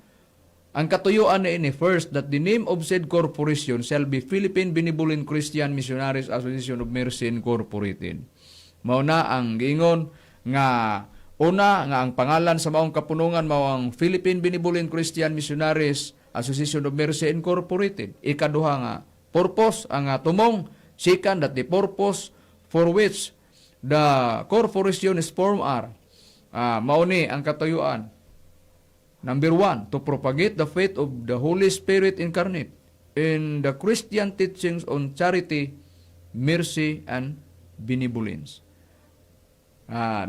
ang katuyuan na ini, first, that the name of said corporation shall be Philippine Benevolent Christian Missionaries Association of Mercy Incorporated. Mao na ang giingon nga una nga ang pangalan sa maong kapunungan mao ang Philippine Benevolent Christian Missionaries Association of Mercy Incorporated. Ikaduha nga purpose ang tumong, second that the purpose for which the corporation is formed are mao ni ang katuyuan. Number 1, to propagate the faith of the Holy Spirit incarnate in the Christian teachings on charity, mercy, and benevolence.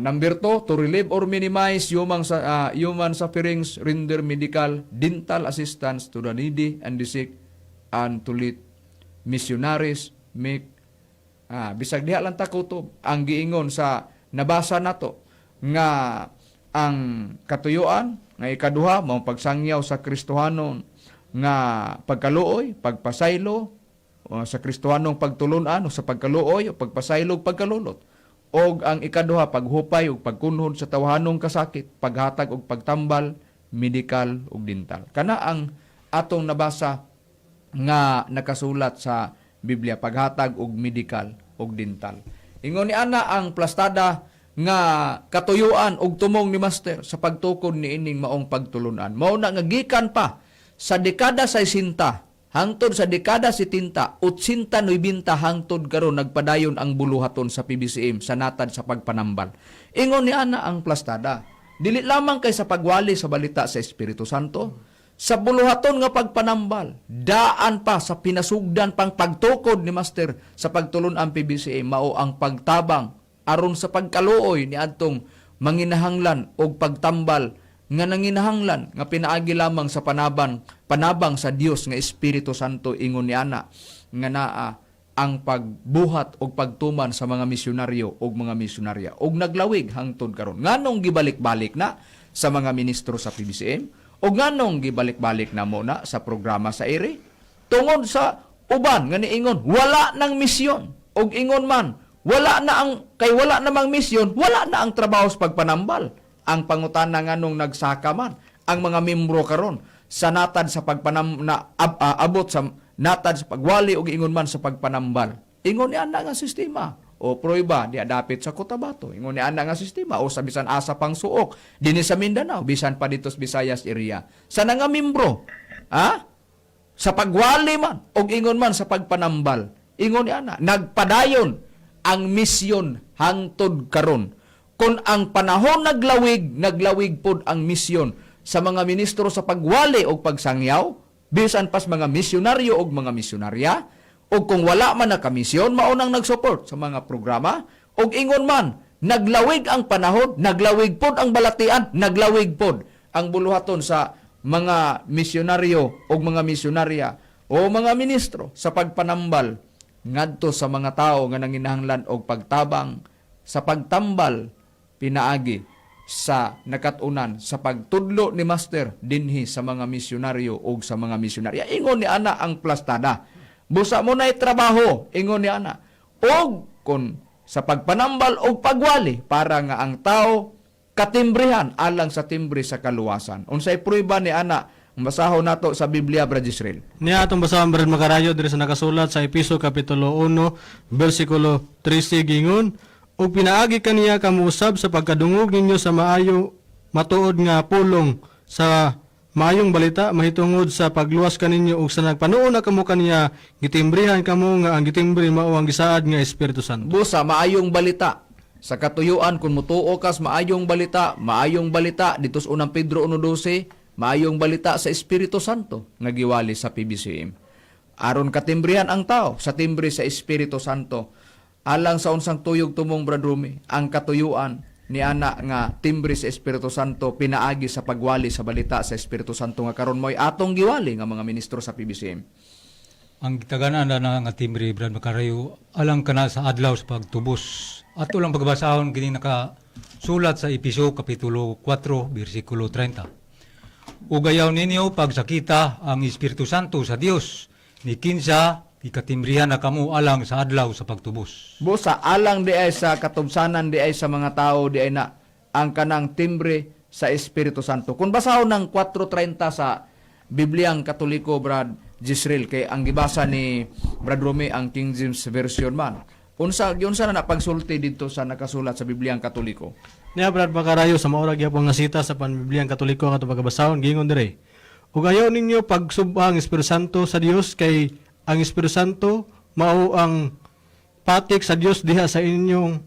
Number 2, to relieve or minimize human sufferings, render medical, dental assistance to the needy and the sick, and to lead missionaries make bisag diha lang ta kutob ang giingon sa nabasa nato nga ang katuyuan nga ikaduha mao pagsangyaw sa Kristohanon nga pagkaluoy, pagpasaylo sa Kristohanong pagtulunan o sa pagkaluoy o pagpasaylo o pagkalulot. Og ang ikaduha paghupay o pagkunhod sa tawhanong kasakit, paghatag og pagtambal, medical ug dental. Kana ang atong nabasa nga nakasulat sa Biblia, paghatag og medical ug dental. Ingon ni ana ang plastada nga katuyuan og tumong ni Master sa pagtukod ni ining maong pagtulunan. Mao na nga gikan pa sa dekada 60 hangtod sa dekada 70, 80-90 hangtod karon nagpadayon ang buluhaton sa PBCM sa natad sa pagpanambal. Ingon ni ana ang plastada, dili lamang kay sa pagwali sa balita sa Espiritu Santo, sa buluhaton nga pagpanambal, daan pa sa pinasugdan pang pagtukod ni Master sa pagtulon ang PBCM mao ang pagtabang aron sa pagkaluoy ni adtong manginahanglan og pagtambal nga nanginahanglan nga pinaagi lamang sa panabang sa Dios nga Espiritu Santo. Ingon ni ana nga naa ang pagbuhat og pagtuman sa mga misyonaryo og mga misyonarya og naglawig hangtod karon. Nganong gibalik-balik na sa mga ministro sa PBCM og nganong gibalik-balik na muna sa programa sa ere tungod sa uban nga niingon wala nang misyon og ingon man wala namang misyon, wala na ang trabaho sa pagpanambal. Ang pangutana nganong nagsaka man ang mga membro karon sa natad sa abot sa natad sa pagwali og ingon man sa pagpanambal. Ingon ni ana nga sistema o prueba di dapit sa Cotabato. Ingon ni ana nga sistema o sa bisan asa pang suok dinhi sa Mindanao bisan pa dito sa Visayas area. Sa nga membro, sa pagwali man og ingon man sa pagpanambal. Ingon ni ana nagpadayon ang misyon hangtod karon. Kung ang panahon naglawig pod ang misyon sa mga ministro sa pagwali o pagsangyaw, bisan pas mga misyonaryo o mga misyonarya, o kung wala man na kamisyon, maunang nagsupport sa mga programa, o ingon man, naglawig ang panahon, naglawig pod ang balatian, naglawig pod ang buluhaton sa mga misyonaryo o mga misyonarya o mga ministro sa pagpanambal ngadto sa mga tao nga nanginahanglan og pagtabang sa pagtambal pinaagi sa nakatunan sa pagtudlo ni Master dinhi sa mga misyonaryo o sa mga misyonarya. Ingon ni ana ang plastada. Busa mo na'y trabaho, ingon ni ana. Og kung sa pagpanambal o pagwali para nga ang tao katimbrihan alang sa timbre sa kaluwasan. Unsay prueba ni ana? Masahon nato sa Biblia, Brad Israel. Niya atong basahan Brad Makarayo diri sa nakasulat sa Episo kapitulo 1 bersikulo 13 gingon, ug pinaagi kaniya kamuusab sa pagkadungog ninyo sa maayo matuod nga pulong sa maayong balita mahitungod sa pagluwas kaninyo ug sa nagpanuon na kamo kaniya gitimbrihan kamo nga ang gitimbre mao ang gisaad nga Espiritu Santo. Busa maayong balita sa katuyuan kung mutuo kas maayong balita dito sa unang Pedro 1:12, maayong balita sa Espiritu Santo nga giwali sa PBCM. Aron katimbrihan ang tao sa timbre sa Espiritu Santo. Alang sa unsang tuyog tumong Brad Rumi, ang katuyuan ni ana nga timbre sa Espiritu Santo pinaagi sa pagwali sa balita sa Espiritu Santo nga karon mo'y atong giwali nga mga ministro sa PBCM. Ang gitaganan na nga timbre, Brad Makarayo, alang ka na sa adlaw sa pagtubos. Ato lang pagbasahon kini nakasulat sa Episo kapitulo 4 bersikulo 30. Ugayaw ninyo pagsakita ang Espiritu Santo sa Dios ni kinsa ikatimbrihan na kamo alang sa adlaw sa pagtubos. Busa alang di ay sa katubsanan di ay sa mga tao di ay na ang kanang timbre sa Espiritu Santo. Kung basahon ng 4:30 sa Bibliang Katoliko, Brad Gisrael, kay ang gibasa ni Brad Rome ang King James Version man. Unsa na napagsulti dito sa nakasulat sa Bibliang Katoliko? Niya Brad Makarayo sa maurag gyapon nga sita sa Panbibliang Katoliko nga pagbasahon gingon dire. Ug ayaw ninyo pagsubang Espiritu Santo sa Dios kay ang Espiritu Santo mao ang patik sa Dios diha sa inyong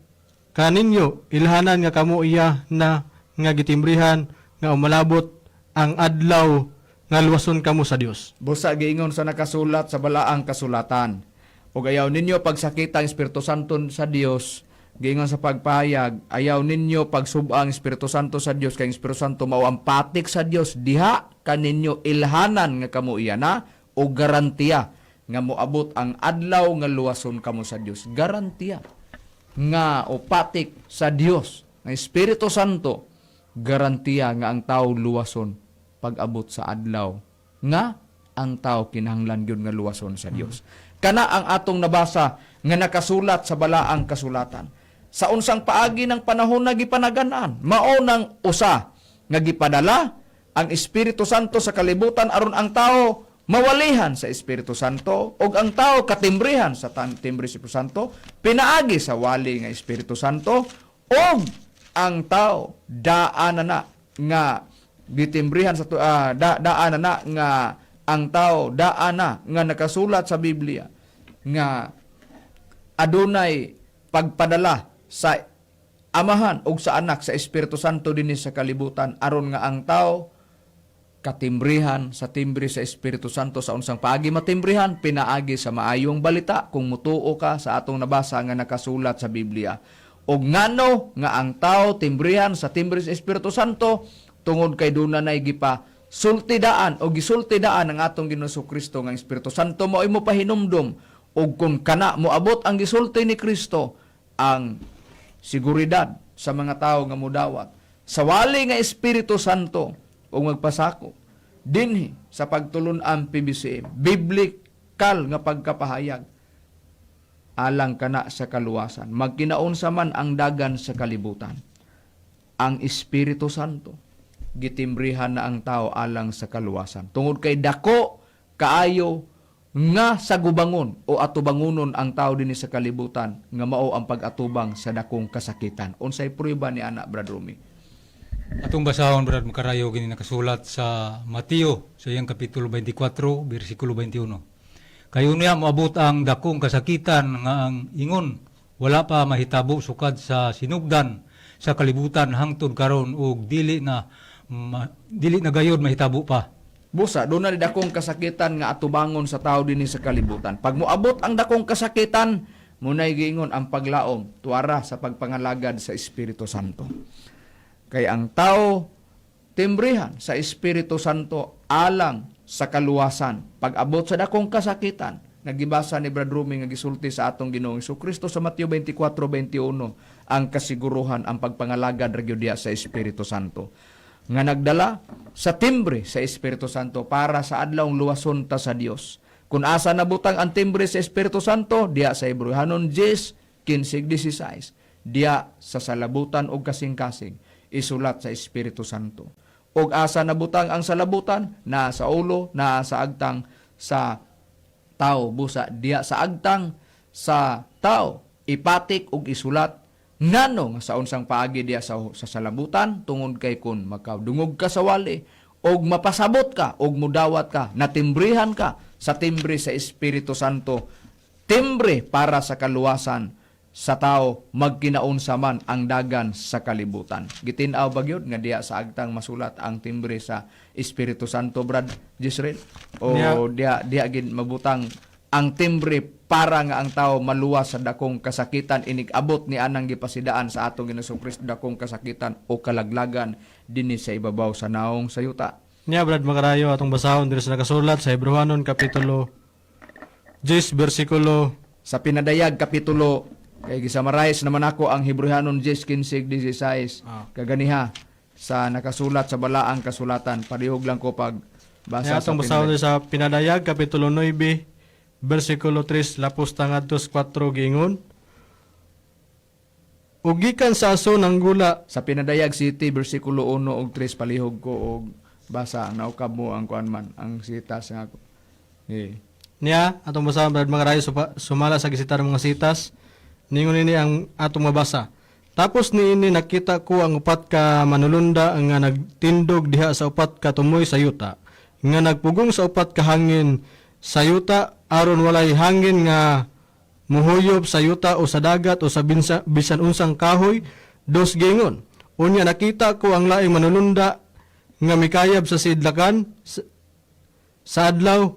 kaninyo ilhanan nga kamo iya na nga gitimbrihan nga umalabot ang adlaw nga luwason kamo sa Dios. Busa giingon sa nakasulat sa balaang kasulatan. Ug ayaw ninyo pagsakita ang Espiritu Santo sa Dios, giingon sa pagpahayag, ayaw ninyo pagsubang Espiritu Santo sa Dios kay ang Espiritu Santo mao ang patik sa Dios diha kaninyo ilhanan nga kamo iya na o garantiya nga moabot ang adlaw nga luwason kamo sa Dios. Garantiya nga o patik sa Dios nga Espiritu Santo, garantiya nga ang tao luwason pag-abot sa adlaw nga ang tao kinahanglan gyud nga luwason sa Dios. Kana ang atong nabasa nga nakasulat sa balaang kasulatan. Sa unsang paagi ng panahon na gipanagan-an, mao nang usa nga gipadala ang Espiritu Santo sa kalibutan aron ang tao mawalihan sa Espiritu Santo o ang tao katimbrihan sa timbre sa Espiritu Santo, pinaagi sa wali nga Espiritu Santo o ang tao daanan na nga gitimbrihan sa daanan na nga ang tao daana nga nakasulat sa Biblia nga adunay pagpadala sa Amahan o sa Anak sa Espiritu Santo dinhi sa kalibutan aron nga ang tao katimbrihan sa timbre sa Espiritu Santo sa unsang paagi matimbrihan pinaagi sa maayong balita kung mutuo ka sa atong nabasa nga nakasulat sa Biblia. Og ngano nga ang tao timbrihan sa timbre sa Espiritu Santo tungod kay dunay gipa sultidaan o gisultidaan ang atong Ginoong Kristo nga Espiritu Santo mao imo pahinumdom og kung kana moabot ang gisulti ni Kristo ang seguridad sa mga tao nga mudawat sa wali nga Espiritu Santo o magpasako dinhi sa pagtulon-an PBCM biblikal nga pagkapahayag alang kana sa kaluwasan magkinaunsa man ang dagan sa kalibutan ang Espiritu Santo gitimbrihan na ang tao alang sa kaluwasan tungod kay dako kaayo nga sa gubangon o atubangunon ang tao dinhi sa kalibutan nga mao ang pag-atubang sa dakong kasakitan. Unsay prueba ni ana Brad Rumi? Atong basahon, Brad Makarayo, gini nakasulat sa Mateo, sa iyang kapitulo 24, versikulo 21. Kayo niya moabot ang dakong kasakitan nga ang ingon, wala pa mahitabo sukad sa sinugdan sa kalibutan hangtod karon ug dili na gayod mahitabo pa. Busa, doon na dakong kasakitan nga atubangon sa tao dinhi sa kalibutan. Pag moabot ang dakong kasakitan, munay giingon ang paglaom, tuara sa pagpangalagad sa Espiritu Santo. Kay ang tao timbrihan sa Espiritu Santo alang sa kaluwasan. Pag-abot sa dakong kasakitan, nagibasa ni Brad Rumi nga gisulti sa atong Ginoong Kristo sa Mateo 24:21 ang kasiguruhan ang pagpangalagad ra gyud diha sa Espiritu Santo nga nagdala sa timbre sa Espiritu Santo para sa adlawng luwason ta sa Dios. Kung asa nabutang ang timbre sa Espiritu Santo diha sa Hebrehanon 10:15-16 diha sa salabutan og kasing-kasing isulat sa Espiritu Santo. Og asa nabutang ang salabutan na sa ulo, na sa agtang sa tao, busa diya sa agtang sa tao ipatik og isulat ngano nga sa unsang paagi diya sa salabutan tungod kay kun makadungog ka sa wali og mapasabot ka og mudawat ka, natimbrihan ka sa timbre sa Espiritu Santo, timbre para sa kaluwasan sa tao magkinaunsa man ang dagan sa kalibutan. Gitin-aw ba gyud nga diya sa agtang masulat ang timbre sa Espiritu Santo, Brad Jisrael? O diya gid mabutang ang timbre para nga ang tao maluwas sa dakong kasakitan, inig-abot ni anang gipasidaan sa atong Ginoong Kristo dakong kasakitan o kalaglagan dinhi sa ibabaw sa naong sayuta. Niya, Brad Makarayo, atong basahon diri sa nakasulat sa Hebrehanon Kapitulo 10, versikulo Sa Pinadayag Kapitulo, kay gisamarais naman ako ang Hebrehanon 10:15-16. Kaganiha sa nakasulat sa balaang kasulatan. Parihog lang ko pag basa niya, atong basahon diri sa Pinadayag Kapitulo 9, versikulo 3, lapos tangadtos 4 gingon. Ugikan sa aso ng gula. Sa Pinadayag City, versikulo 1 og 3, palihog ko og basa. Naukab mo ang kuan man, ang sitas nga ako. Niya, atong basahon, Brad Makarayo, sumala sa gisitar mga sitas. Ningon ini ang atong mabasa. Tapos niini nakita ko ang upat ka manulunda nga nagtindog diha sa upat ka tumoy sa yuta, nga nagpugong sa upat ka hangin sa yuta aron walay hangin nga muhuyop sa yuta o sa dagat o sa bisan unsang kahoy, dos gingon. Unya nakita ko ang laing manulunda nga mikayab sa sidlakan sa adlaw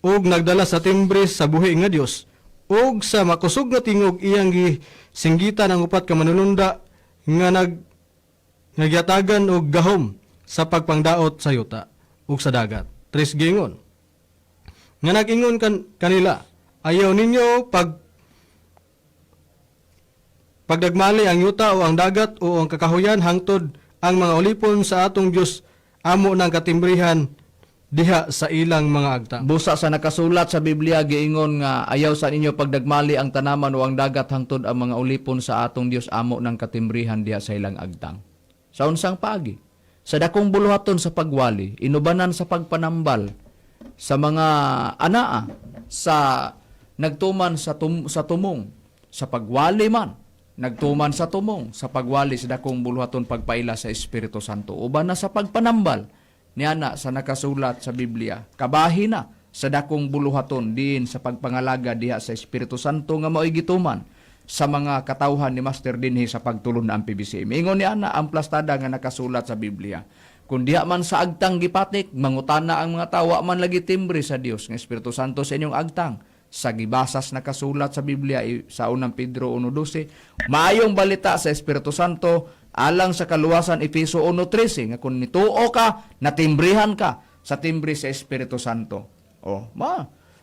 ug nagdala sa timbre sa buhi nga Dios. Og sa makusog nga tingog iyang gisinggitan ang upat ka manulunda nga nagyatagan og gahom sa pagpangdaot sa yuta ug sa dagat. Tres gingon. Nga nagingon kanila, ayaw ninyo pagdagmali ang yuta o ang dagat o ang kakahuyan hangtod ang mga ulipon sa atong Dios amo ng katimbrihan diha sa ilang mga agta. Busa sa nakasulat sa Biblia giingon nga ayaw sa ninyo pagdagmali ang tanaman o ang dagat hangtod ang mga ulipon sa atong Dios amo ng katimbrihan diha sa ilang agtang. Sa unsang paagi, sa dakong buluhaton sa pagwali, inubanan sa pagpanambal, sa mga anaa, sa nagtuman sa tumong, sa pagwali man, nagtuman sa tumong, sa pagwali sa dakong buluhaton pagpaila sa Espiritu Santo, uban na sa pagpanambal, niana sa nakasulat sa Biblia, kabahi na sa dakong buluhaton din sa pagpangalaga diha sa Espiritu Santo nga mao'y gituman sa mga katawhan ni Master dinhi sa pagtulon na ang PBC. Ingon niana ang plastada nga nakasulat sa Biblia. Kung diha man sa agtang gipatik, mangutana ang mga tawa man lagi timbre sa Dios nga Espiritu Santo sa inyong agtang. Sa gibasas nakasulat sa Biblia sa unang Pedro 1:12, maayong balita sa Espiritu Santo alang sa kaluwasan Efeso 1:13 nga kung nituo ka, natimbrihan ka sa timbre sa Espiritu Santo.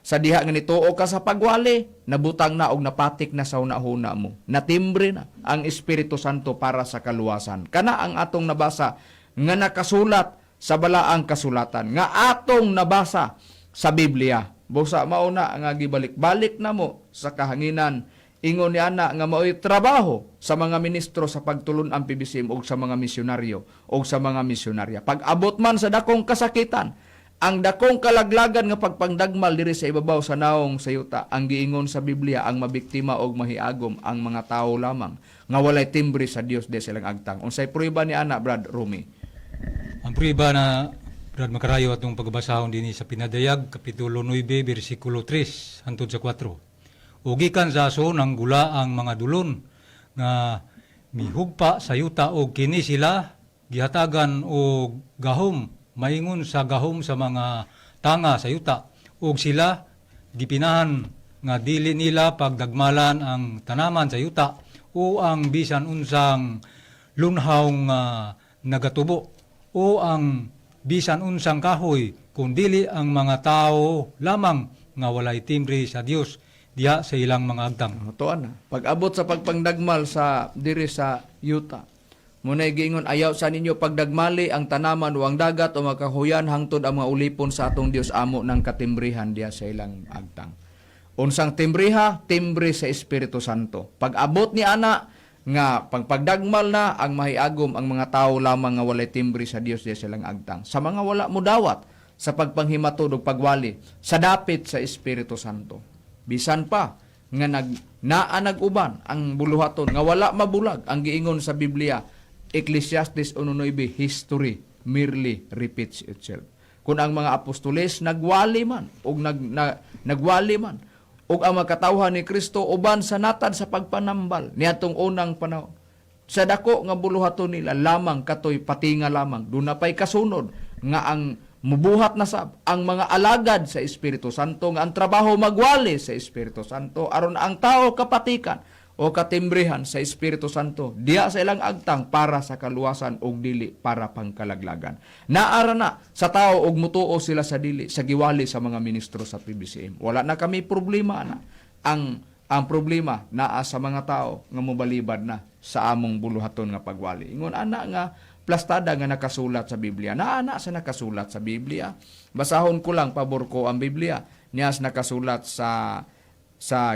Sa diha nga nituo ka sa pagwali, nabutang na og napatik na sa hunahuna mo. Natimbre na ang Espiritu Santo para sa kaluwasan. Kana ang atong nabasa nga nakasulat sa balaang kasulatan, nga atong nabasa sa Biblia. Busa mauna nga gibalik-balik na mo sa kahanginan. Ingon ni ana nga mao'y trabaho sa mga ministro sa pagtulon ang PBCM o sa mga misyonaryo o sa mga misyonarya. Pag abot man sa dakong kasakitan, ang dakong kalaglagan nga pagpangdagmal diri sa ibabaw sa naong sayuta, ang giingon sa Biblia, ang mabiktima og mahiagom ang mga tao lamang nga walay timbre sa Dios di silang agtang. Unsay prueba ni ana, Brad Rumi? Ang prueba na Brad Makarayo atong pagbasahon dinhi sa Pinadayag Kapitulo 9 bersikulo 3 hangtod sa 4. Ugikan sa aso ng gula ang mga dulon nga mihugpa sa yuta og kini sila gihatagan og gahom, maingon sa gahom sa mga tanga sa yuta og sila gipinahan nga dili nila pagdagmalan ang tanaman sa yuta o ang bisan unsang lunhaw nga nagatubo o ang bisan unsang kahoy, kundili ang mga tao lamang nga walay timbre sa Dios diha sa ilang mga agtang. Tuan na. Pag-abot sa pagpangdagmal sa diri sa yuta, muna'y giingon, ayaw sa ninyo pagdagmali ang tanaman o ang dagat o makahuyan hangtod ang mga ulipon sa atong Dios amo ng katimbrihan diha sa ilang agtang. Unsang timbriha, timbre sa Espiritu Santo. Pag-abot ni ana nga pagpagdagmal na ang mahiagom ang mga tao lamang nga walay timbre sa Dios diha sa ilang agtang. Sa mga wala mo dawat sa pagpanghimatod ug pagwali sa dapit sa Espiritu Santo. Bisan pa nga nag-uban ang buluhaton nga wala mabulag ang giingon sa Biblia, Ecclesiastes 1:9, history merely repeats itself. Kung ang mga apostoles nagwali man ug nagwali man ug ang makatawhan ni Kristo uban sa natad sa pagpanambal niadtong unang panahon, sa dako nga buluhaton nila lamang katoy patinga lamang, doon na pa'y kasunod nga ang mubuhat na sab ang mga alagad sa Espiritu Santo nga ang trabaho magwali sa Espiritu Santo aron ang tao kapatikan o katimbrehan sa Espiritu Santo diya sa ilang agtang para sa kaluwasan og dili para pangkalaglagan. Naara na sa tao og mutuo sila sa dili sa giwali sa mga ministro sa PBCM. Wala na kami problema na. Ang problema naa sa mga tao nga mobalibad na sa among buluhaton nga pagwali. Ingon ana nga plastada nga nakasulat sa Biblia. Naana sa nakasulat sa Biblia. Basahon ko lang pabor ko ang Biblia. Niyas nakasulat sa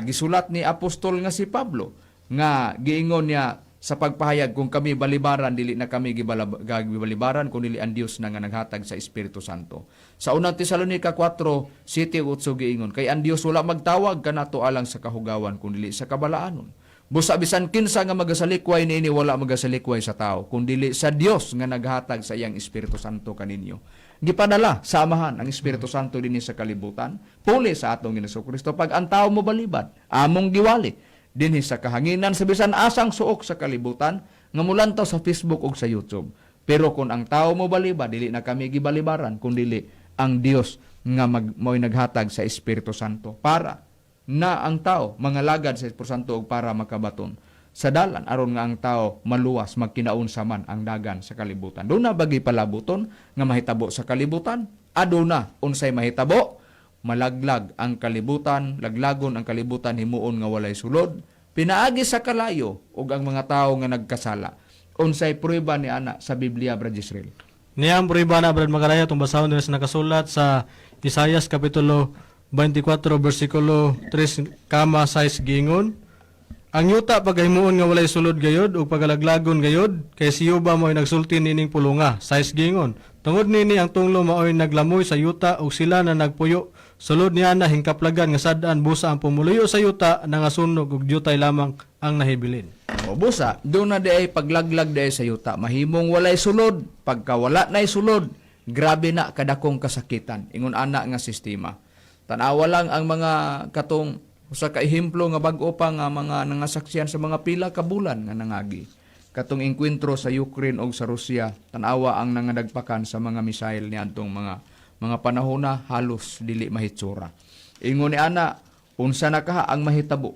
gisulat ni apostol nga si Pablo nga giingon niya sa pagpahayag kung kami balibaran dili na kami gibalibaran kun dili ang Dios na nga naghatag sa Espiritu Santo. Sa unang Tesalonica 4:7-8 giingon kay ang Dios wala magtawag kanato alang sa kahugawan kun dili sa kabalaanon. Busa bisan kinsa nga magasalikway niini wala magasalikway sa tao kundi sa Dios nga naghatag sa iyang Espiritu Santo kaninyo. Gipadala sa amahan ang Espiritu Santo dinhi sa kalibutan puli sa atong Ginoong Kristo pag ang tao mo balibad among giwali dinhi sa kahanginan sa bisan asang suok sa kalibutan nga mulantaw sa Facebook ug sa YouTube. Pero kung ang tao mo balibad dili na kami gibalibaran kundi ang Dios nga mo'y naghatag sa Espiritu Santo para na ang tao mangalagad sa Espiritu Santo og para makabaton sa dalan aron nga ang tao maluwas magkinaunsa man ang dagan sa kalibutan. Doon na bagi palabuton nga mahitabo sa kalibutan, aduna unsay mahitabo, malaglag ang kalibutan, laglagon ang kalibutan himuon nga walay sulod, pinaagi sa kalayo ug ang mga tao nga nagkasala. Unsay prueba ni ana sa Biblia, Brad Israel? Niyang prueba na Brad Magaraya itong basahon nila sa nakasulat sa Isaias Kapitulo 24 versikulo 3 kama 6 giingon, ang yuta pagahimuon nga walay sulod gayod ug pagalaglagon gayod kay siyo ba mo'y nagsulti nining pulunga 6 giingon. Tungod nini ang tunglo maoy naglamoy sa yuta ug sila na nagpuyo sulod niya na hingkaplagan nga sad-an busa ang pumuluyo sa yuta na nga sunog ug yutay lamang ang nahibilin. O busa, doon na di ay paglaglag di ay sa yuta, mahimong walay sulod, pagka wala na sulod, grabe na kadakong kasakitan, ingon ana nga sistema. Tanawa lang ang mga katong sa kaihemplo nga bag-o pa nga mga nangasaksiyan sa mga pila ka bulan nga nangagi. Katong engkwentro sa Ukraine o sa Russia, tanawa ang nangadagpakan sa mga misail niadtong mga panahon na halos dili mahitsura. Ingon ni ana, unsa na kaha ang mahitabo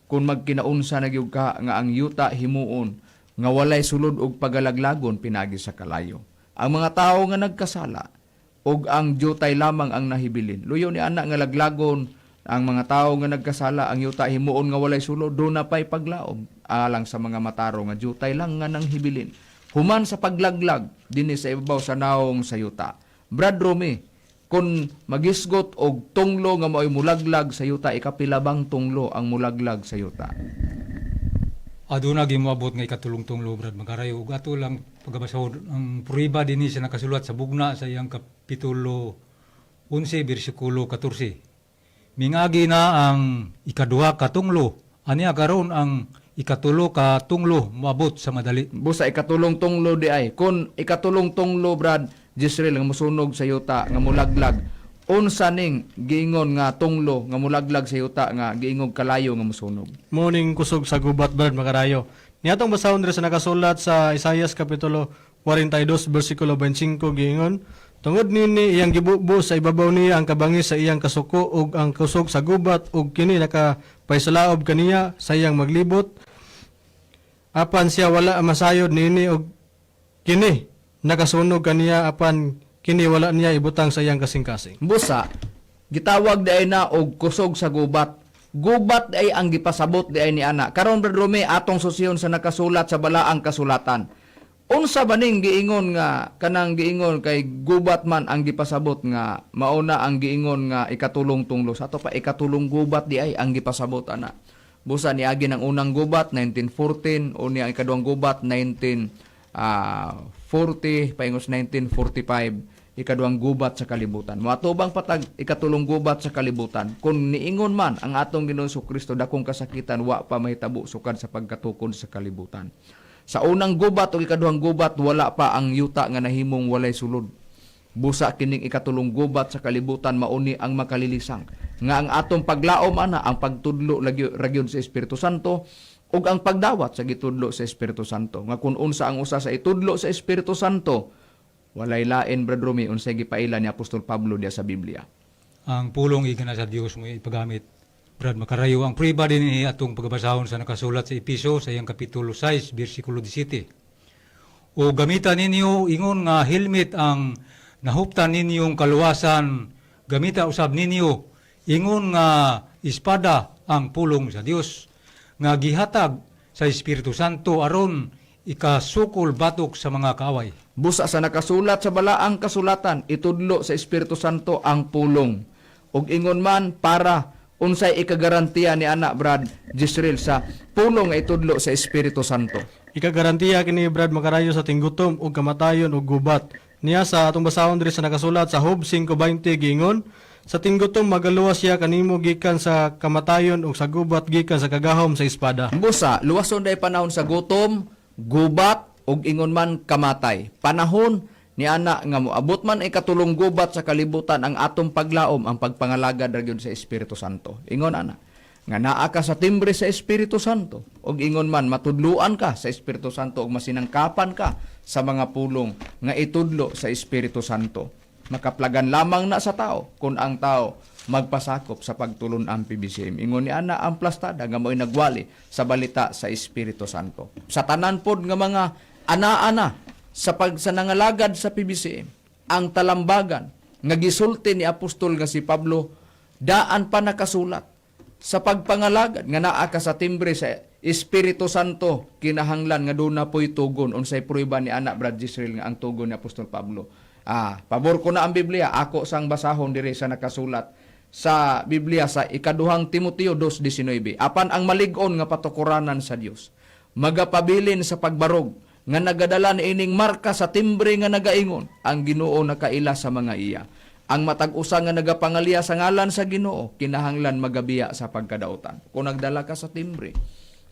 kung magkinaunsa na gyud ka nga ang yuta himuon nga walay sulod og pagalaglagon pinagi sa kalayo. Ang mga tawo nga nagkasala ug ang jutay lamang ang nahibilin. Luyo ni ana nga laglagon ang mga tawo nga nagkasala ang yuta himuon nga walay sulod do na pay paglaom alang sa mga mataro nga jutay lang nga nang hibilin. Human sa paglaglag dinhi sa ibabaw sa naong sa yuta. Brad Romy, kung magisgot og tunglo nga mao'y mulaglag sa yuta, ikapilabang tunglo ang mulaglag sa yuta. Aduna gimoabot nga ikatulong-tunglo Brad Magarayo ug ato lang pagabasahod ang prueba dinhi sa nakasulat sa bugna sa iyang kapitulo 11 bersikulo 14. Mingagi na ang ikaduha ka tunglo, aniya karon ang ikatulo ka tunglo moabot sa madali. Busa ikatulong tunglo di ay. Kung ikatulong tunglo Brad Jisrael nga musunog sa yuta nga mulaglag, unsa ning giingon nga tunglo nga mulaglag sa yuta nga giingog kalayo nga musunog? Morning kusog sa gubat Brad Magarayo. Niyatong basahon diri sa nakasulat sa Isaias Kapitulo 42 versikulo 25 giingon, tungod nini iyang gibubo sa ibabaw niya ang kabangis sa iyang kasuko ug ang kusog sa gubat ug kini nakapaysalaob kaniya sa iyang maglibot. Apan siya wala masayod nini og kini nakasunog kaniya apan kini wala niya ibutang sa iyang kasing-kasing. Busa, gitawag di ay na og kusog sa gubat. Gubat di ay ang gipasabot di ay ni ana. Karon Brad Rome, atong susiyon sa nakasulat sa balaang kasulatan. Unsa ba ning giingon nga kanang giingon kay gubat man ang gipasabot nga mauna ang giingon nga ikatulong tunglo. Sa ato pa ikatulong gubat di ay ang gipasabot ana. Busa niagi ng unang gubat 1914 o niya ikaduhang gubat 1940 paingos 1945 ikaduhang gubat sa kalibutan. Moatubang patag ikatulong gubat sa kalibutan. Kung niingon man ang atong Ginoong Kristo dakong kasakitan wa pa mahitabo sukad sa pagkatukod sa kalibutan. Sa unang gubat o ikaduhang gubat wala pa ang yuta nga nahimong walay sulod. Busa kining ikatulong gubat sa kalibutan mauni ang makalilisang nga ang atong paglaom ana ang pagtudlo ragyon sa Espiritu Santo ug ang pagdawat sa gitudlo sa Espiritu Santo. Nga kun unsa ang usa sa itudlo sa Espiritu Santo walay lain Brad Romy unsay gipaila ni Apostol Pablo diya sa Biblia. Ang pulong igana sa Dios mo ipagamit. Brad makarayo ang prueba din atong pagbasahon sa nakasulat sa Episo sa iyang kapitulo 6 bersikulo 17. O gamitan ninyo ingon nga helmet ang nahuptan ninyong kaluwasan, gamita usab ninyo, ingon nga espada ang pulong sa Dios, nga gihatag sa Espiritu Santo aron ikasukol batok sa mga kaaway. Busa sa nakasulat sa balaang kasulatan, itudlo sa Espiritu Santo ang pulong. Ug ingon man para unsay ikagarantiya ni anak Brad Gisrel sa pulong nga itudlo sa Espiritu Santo. Ikagarantiya kini Brad makarayo sa tinggutom ug kamatayon ug gubat. Niya sa atong basahon diri sa nakasulat sa Job 5:20 giingon, sa tinggutom magaluwas siya kanimo gikan sa kamatayon ug sa gubat gikan sa kagahom sa espada. Busa, luwason day panahon sa gutom, gubat ug ingon man kamatay. Panahon ni ana nga moabot man ikatulong gubat sa kalibutan ang atong paglaom ang pagpangalagad ra gyud sa Espiritu Santo. Ingon ana nga naa ka sa timbre sa Espiritu Santo ug ingon man matudluan ka sa Espiritu Santo ug masinangkapan ka sa mga pulong nga itudlo sa Espiritu Santo. Makaplagan lamang na sa tao kung ang tao magpasakop sa pagtulon ang PBCM. Ingon ni ana ang plastada nga mo'y nagwali sa balita sa Espiritu Santo. Sa tanan pod nga mga ana-ana sa pagsanangalagad sa PBCM, ang talambagan nga gisulti ni apostol nga si Pablo daan pa nakasulat sa pagpangalagad nga naa ka sa timbre sa Espiritu Santo kinahanglan nga doon na po'y tugon unsay prueba ni anak Brad Gisrel nga ang tugon ni Apostol Pablo. Pabor ko na ang Biblia, ako sang basahon diri sa nakasulat sa Biblia sa ikaduhang Timoteo 2:19. Apan ang malig-on nga patukuranan sa Dios magapabilin sa pagbarog nga nagadala ni ining marka sa timbre nga nagaingon ang Ginoo nakaila sa mga iya. Ang matag-usa nga nagapangalia sa ngalan sa Ginoo kinahanglan magabiya sa pagkadaotan. Kung nagdala ka sa timbre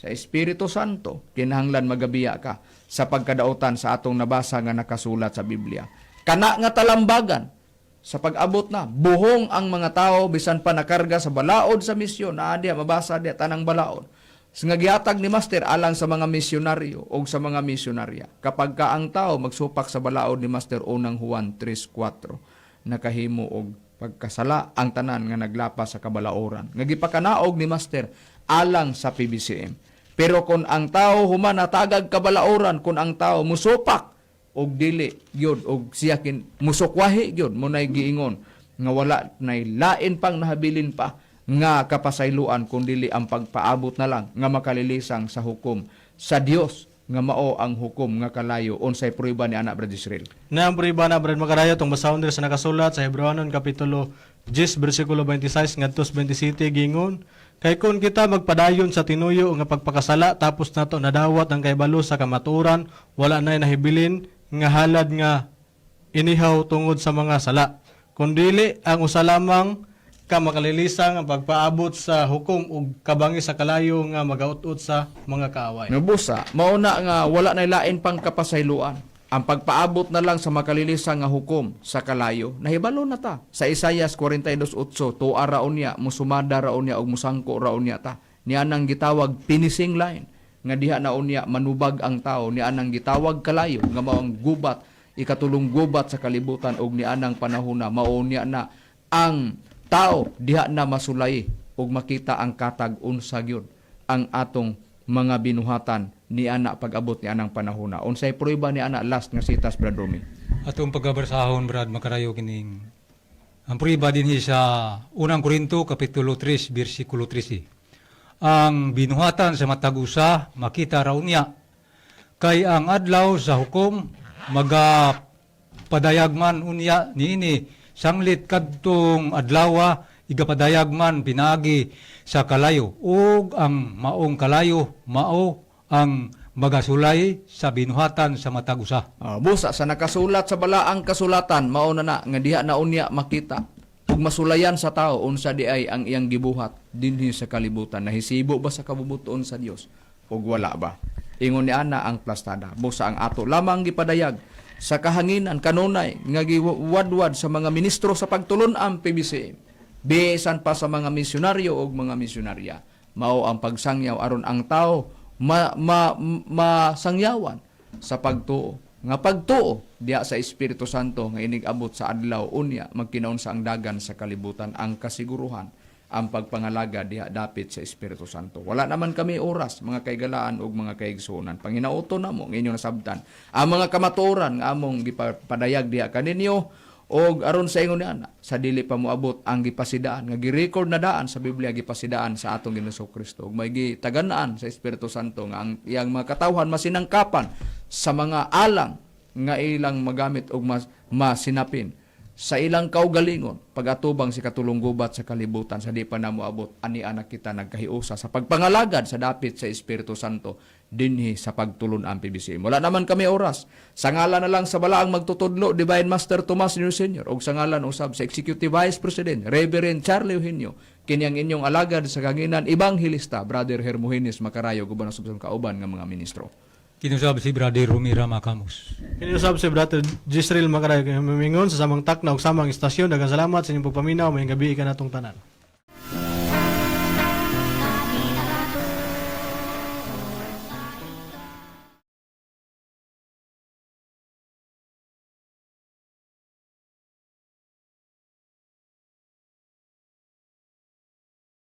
sa Espiritu Santo, kinahanglan magabiya ka sa pagkadaotan sa atong nabasa nga nakasulat sa Biblia. Kana nga talambagan sa pag-abot na buhong ang mga tao bisan pa nakarga sa balaod sa misyon na diya mabasa diya tanang balaod. Nga gihatag ni Master alang sa mga misyonaryo o sa mga misyonarya. Kapag ka ang tao magsupak sa balaod ni Master unang Juan 3:4 nakahimo og pagkasala ang tanan nga naglapas sa kabalaoran. Nga gipakanaog ni Master alang sa PBCM. Pero kung ang tao human natagag kabalaoran, kung ang tao musupak og dili gyud og siya musukwahi gyud mo nay giingon nga wala nay lain pang nahabilin pa nga kapasayloan kung dili ang pagpaabot na lang nga makalilisang sa hukom sa Dios nga mao ang hukom nga kalayo unsay prueba ni anak Brad Israel. Na ang prueba na Brad makarayo tong basahon diri sa nakasulat sa Hebreanon kapitulo 10 bersikulo 26 ngadto 27 gingon, kay kun kita magpadayon sa tinuyo nga pagpakasala tapos nato nadawat ang kaybalo sa kamaturan, wala nay nahibilin nga halad nga inihaw tungod sa mga sala. Kundili ang usa lamang ka makalilisang ang pagpaabot sa hukom ug kabangi sa kalayo nga magaut-ut sa mga kaaway. Nabusa, mauna nga wala na lain pang kapasayloan. Ang pagpaabot na lang sa makalilisang nga hukom sa kalayo, nahibalo na ta. Sa Isaias 42:8, tuwa raon niya, musumada raon niya og musangko raon niya ta. Niya nang gitawag finishing line nga diha na unya manubag ang tao, niya nang gitawag kalayo nga mao ang gubat, ikatulong gubat sa kalibutan og niya nang panahona mao niya na ang tao diha na masulay ug makita ang katag unsa gyud ang atong mga binuhatan ni ana pag-abot ni anang panahona. Unsay prueba ni ana last nga sitas Brad Romy? Atong pagkabarsahon, Brad, makarayo kining ang prueba din sa unang Korinto, Kapitulo 3, versikulo 13. Ang binuhatan sa matag usa, makita raw niya. Kay ang adlaw sa hukom, magapadayagman unya niini, sanglit kadtong adlawa, igapadayagman pinagi sa kalayo. Ug ang maong kalayo, mao ang magasulay sa binuhatan sa matag usa. Busa sa nakasulat sa balaang kasulatan mao na nga diha na unya makita ug masulayan sa tao unsa di ay ang iyang gibuhat dinhi sa kalibutan. Nahisibo ba sa kabubuton sa Dios ug wala ba? Ingon ni ana ang plastada. Busa ang ato lamang gipadayag sa kahanginan kanunay nga giwadwad sa mga ministro sa pagtulon-an PBCM. Bisan pa sa mga misyonaryo ug mga misyonarya. Mao ang pagsangyaw aron ang tao masangyawan sa pagtuo. Nga pagtuo diya sa Espiritu Santo nga inig-abot sa adlaw unya magkinaon sa ang dagan sa kalibutan ang kasiguruhan ang pagpangalaga diha dapit sa Espiritu Santo. Wala naman kami oras mga kaigalaan ug mga kaigsuonan. Panginauto namo ng inyong nasabtan ang mga kamatuoran nga among gipadayag diha kaninyo. O aron sa ingon niya, sa dili pa moabot ang gipasidaan, nga gi-record na daan sa Biblia, gipasidaan sa atong Ginoong Kristo. Ug may gitaganaan sa Espiritu Santo nga ang iyang mga katawhan masinangkapan sa mga alang nga ilang magamit ug masinapin sa ilang kaugalingon pagatubang si katulong gubat sa kalibutan sa di pa na moabot ani anak kita nagkahiusa sa pagpangalagad sa dapit sa Espiritu Santo dinhi sa pagtulon ang PBC. Wala naman kami oras. Sa ngalan na lang sa balaang magtutudlo Divine Master Tomas Jr. Sr. o sa ngalan usab sa Executive Vice President Reverend Charlie Eugenio kinyang inyong alagad sa kanginan Ebanghilista Brother Hermogenes Macarayo guban sa kauban nga mga ministro. Kinusab si Brother Romira Macamos. Kinusab si Brother Gisril Macarayo, mamingon sa samang takna ug samang istasyon. Daghang salamat sa inyong pagpaminaw, mayong gabi ka natong tanan.